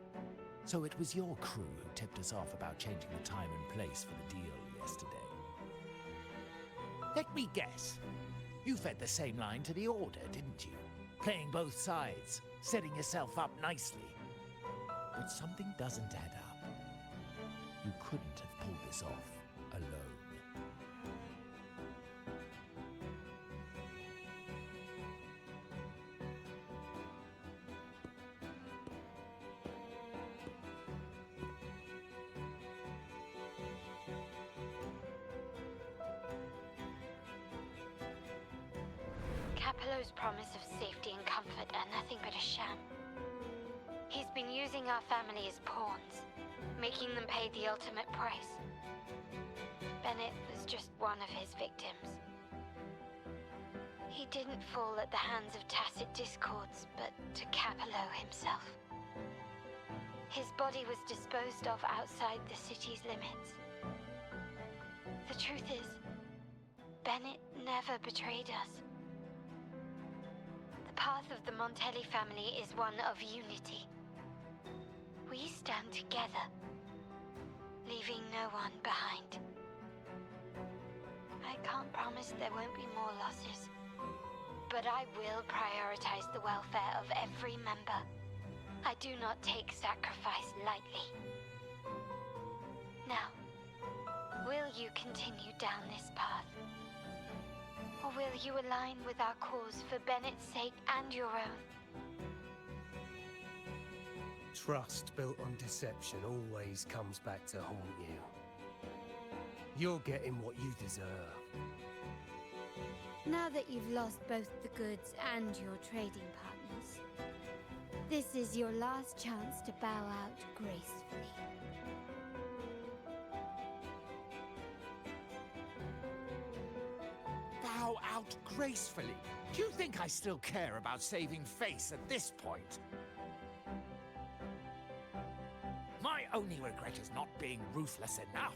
Speaker 2: So it was your crew who tipped us off about changing the time and place for the deal yesterday. Let me guess. You fed the same line to the Order, didn't you? Playing both sides, setting yourself up nicely. But something doesn't add up. You couldn't have pulled this off alone.
Speaker 3: Capello's promise of safety and comfort are nothing but a sham. He's been using our family as pawns, making them pay the ultimate price. Bennett was just one of his victims. He didn't fall at the hands of tacit discords, but to Capello himself. His body was disposed of outside the city's limits. The truth is, Bennett never betrayed us. The path of the Montelli family is one of unity. We stand together, leaving no one behind. I can't promise there won't be more losses, but I will prioritize the welfare of every member. I do not take sacrifice lightly. Now, will you continue down this path? Or will you align with our cause for Bennett's sake and your own?
Speaker 7: Trust built on deception always comes back to haunt you. You're getting what you deserve.
Speaker 3: Now that you've lost both the goods and your trading partners, this is your last chance to bow out gracefully.
Speaker 2: Bow out gracefully? Do you think I still care about saving face at this point? My only regret is not being ruthless enough.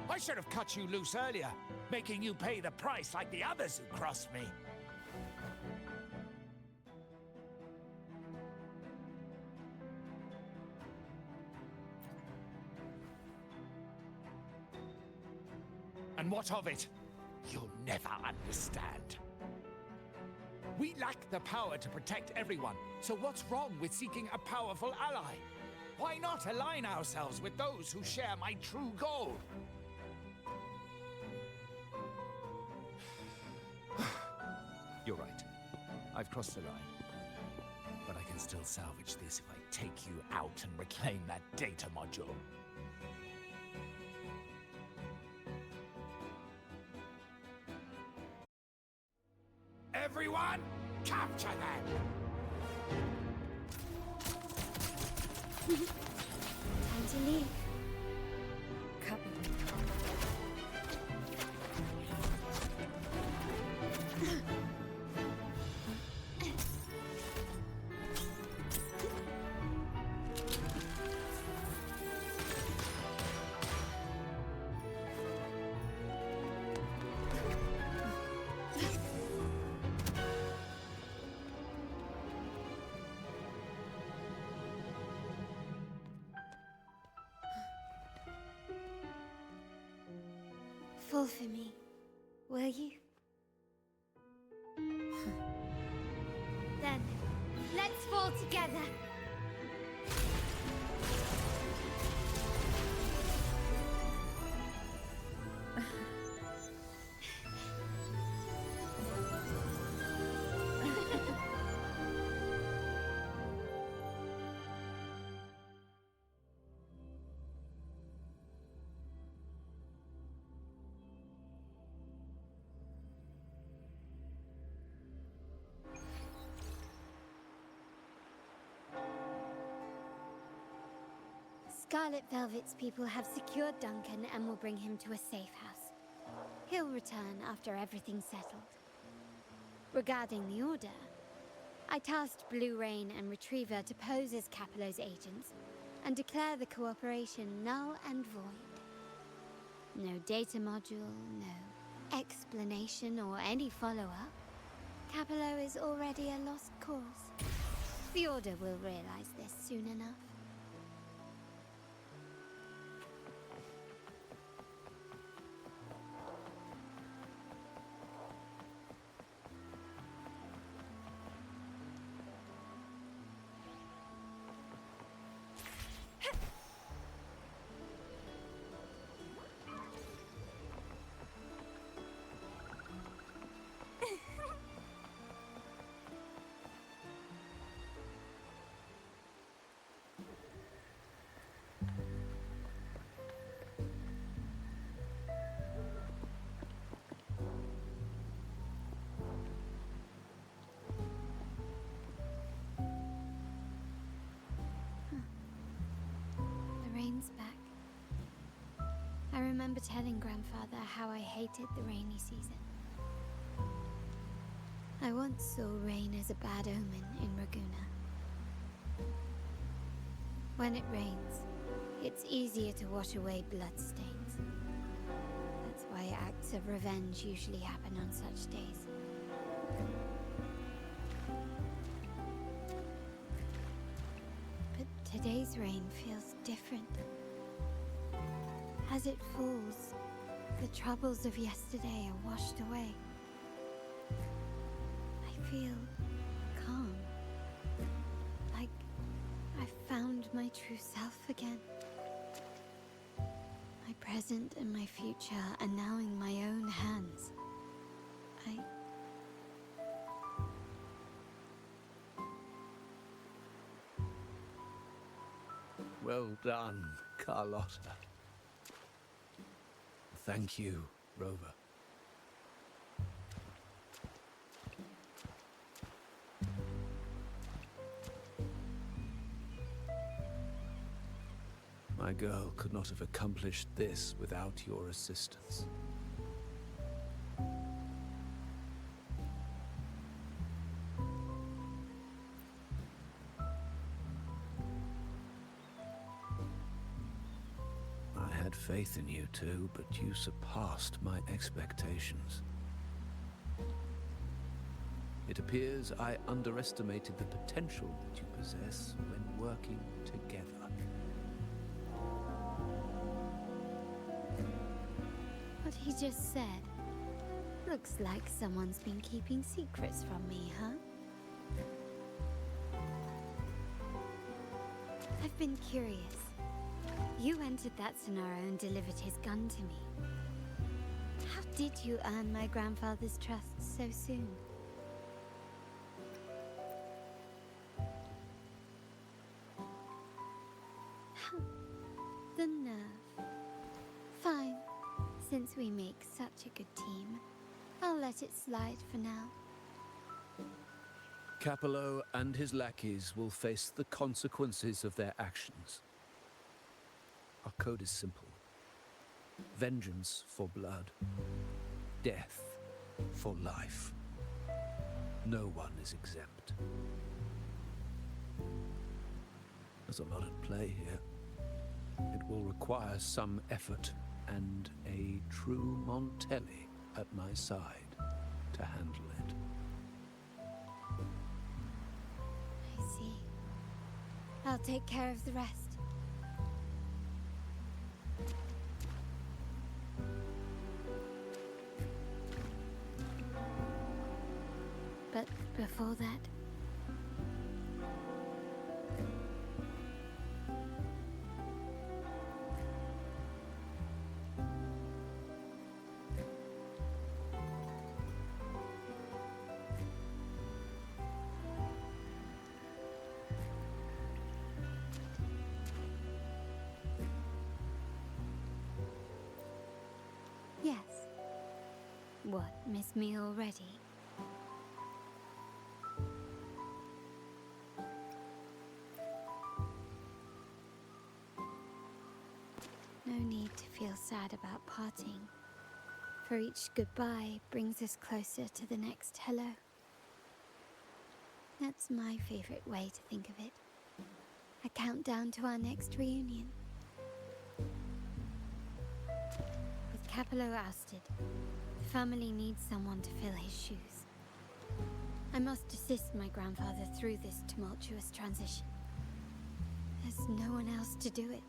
Speaker 2: I should have cut you loose earlier, making you pay the price like the others who crossed me. And what of it? You'll never understand. We lack the power to protect everyone, so what's wrong with seeking a powerful ally? Why not align ourselves with those who share my true goal? You're right. I've crossed the line. But I can still salvage this if I take you out and reclaim that data module. Everyone, capture them!
Speaker 3: Time to leave. Fall for me, will you? Then, let's fall together. Scarlet Velvet's people have secured Duncan and will bring him to a safe house. He'll return after everything's settled. Regarding the Order, I tasked Blue Rain and Retriever to pose as Capello's agents and declare the cooperation null and void. No data module, no explanation or any follow-up. Capello is already a lost cause. The Order will realize this soon enough. remember telling Grandfather how I hated the rainy season. I once saw rain as a bad omen in Raguna. When it rains, it's easier to wash away bloodstains. That's why acts of revenge usually happen on such days. But today's rain feels different. As it falls, the troubles of yesterday are washed away. I feel calm. Like I've found my true self again. My present and my future are now in my own hands.
Speaker 4: Well done, Carlotta. Thank you, Rover. My girl could not have accomplished this without your assistance. I had faith in you too, but you surpassed my expectations. It appears I underestimated the potential that you possess when working together.
Speaker 3: What he just said. Looks like someone's been keeping secrets from me, huh? I've been curious. You entered that scenario and delivered his gun to me. How did you earn my grandfather's trust so soon? The nerve. Fine. Since we make such a good team, I'll let it slide for now.
Speaker 4: Capello and his lackeys will face the consequences of their actions. Our code is simple. Vengeance for blood. Death for life. No one is exempt. There's a lot at play here. It will require some effort and a true Montelli at my side to handle it.
Speaker 3: I see. I'll take care of the rest. But before that... Yes. What, miss me already? No need to feel sad about parting, for each goodbye brings us closer to the next hello. That's my favorite way to think of it. A countdown to our next reunion. With Capello ousted, the family needs someone to fill his shoes. I must assist my grandfather through this tumultuous transition. There's no one else to do it.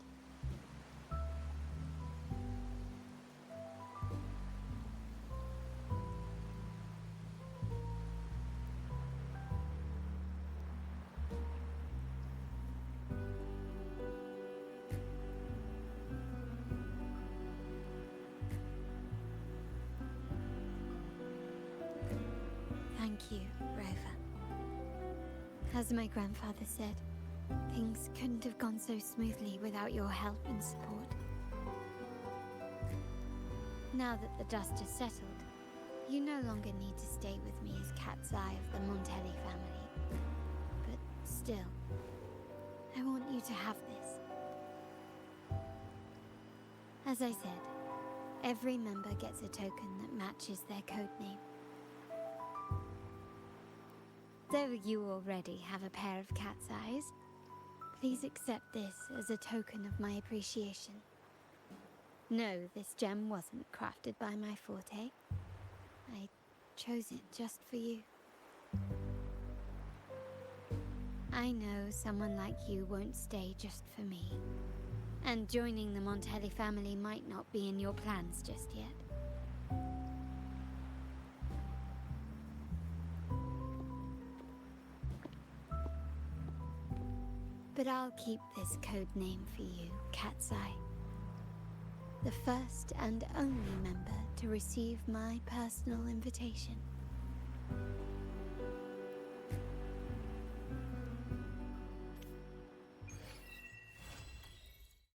Speaker 3: Thank you, Rover. As my grandfather said, things couldn't have gone so smoothly without your help and support. Now that the dust has settled, you no longer need to stay with me as cat's eye of the Montelli family. But still, I want you to have this. As I said, Every member gets a token that matches their codename. Though you already have a pair of cat's eyes, please accept this as a token of my appreciation. No, this gem wasn't crafted by my forte. I chose it just for you. I know someone like you won't stay just for me. And joining the Montelli family might not be in your plans just yet. But I'll keep this code name for you, Cat's Eye. The first and only member to receive my personal invitation.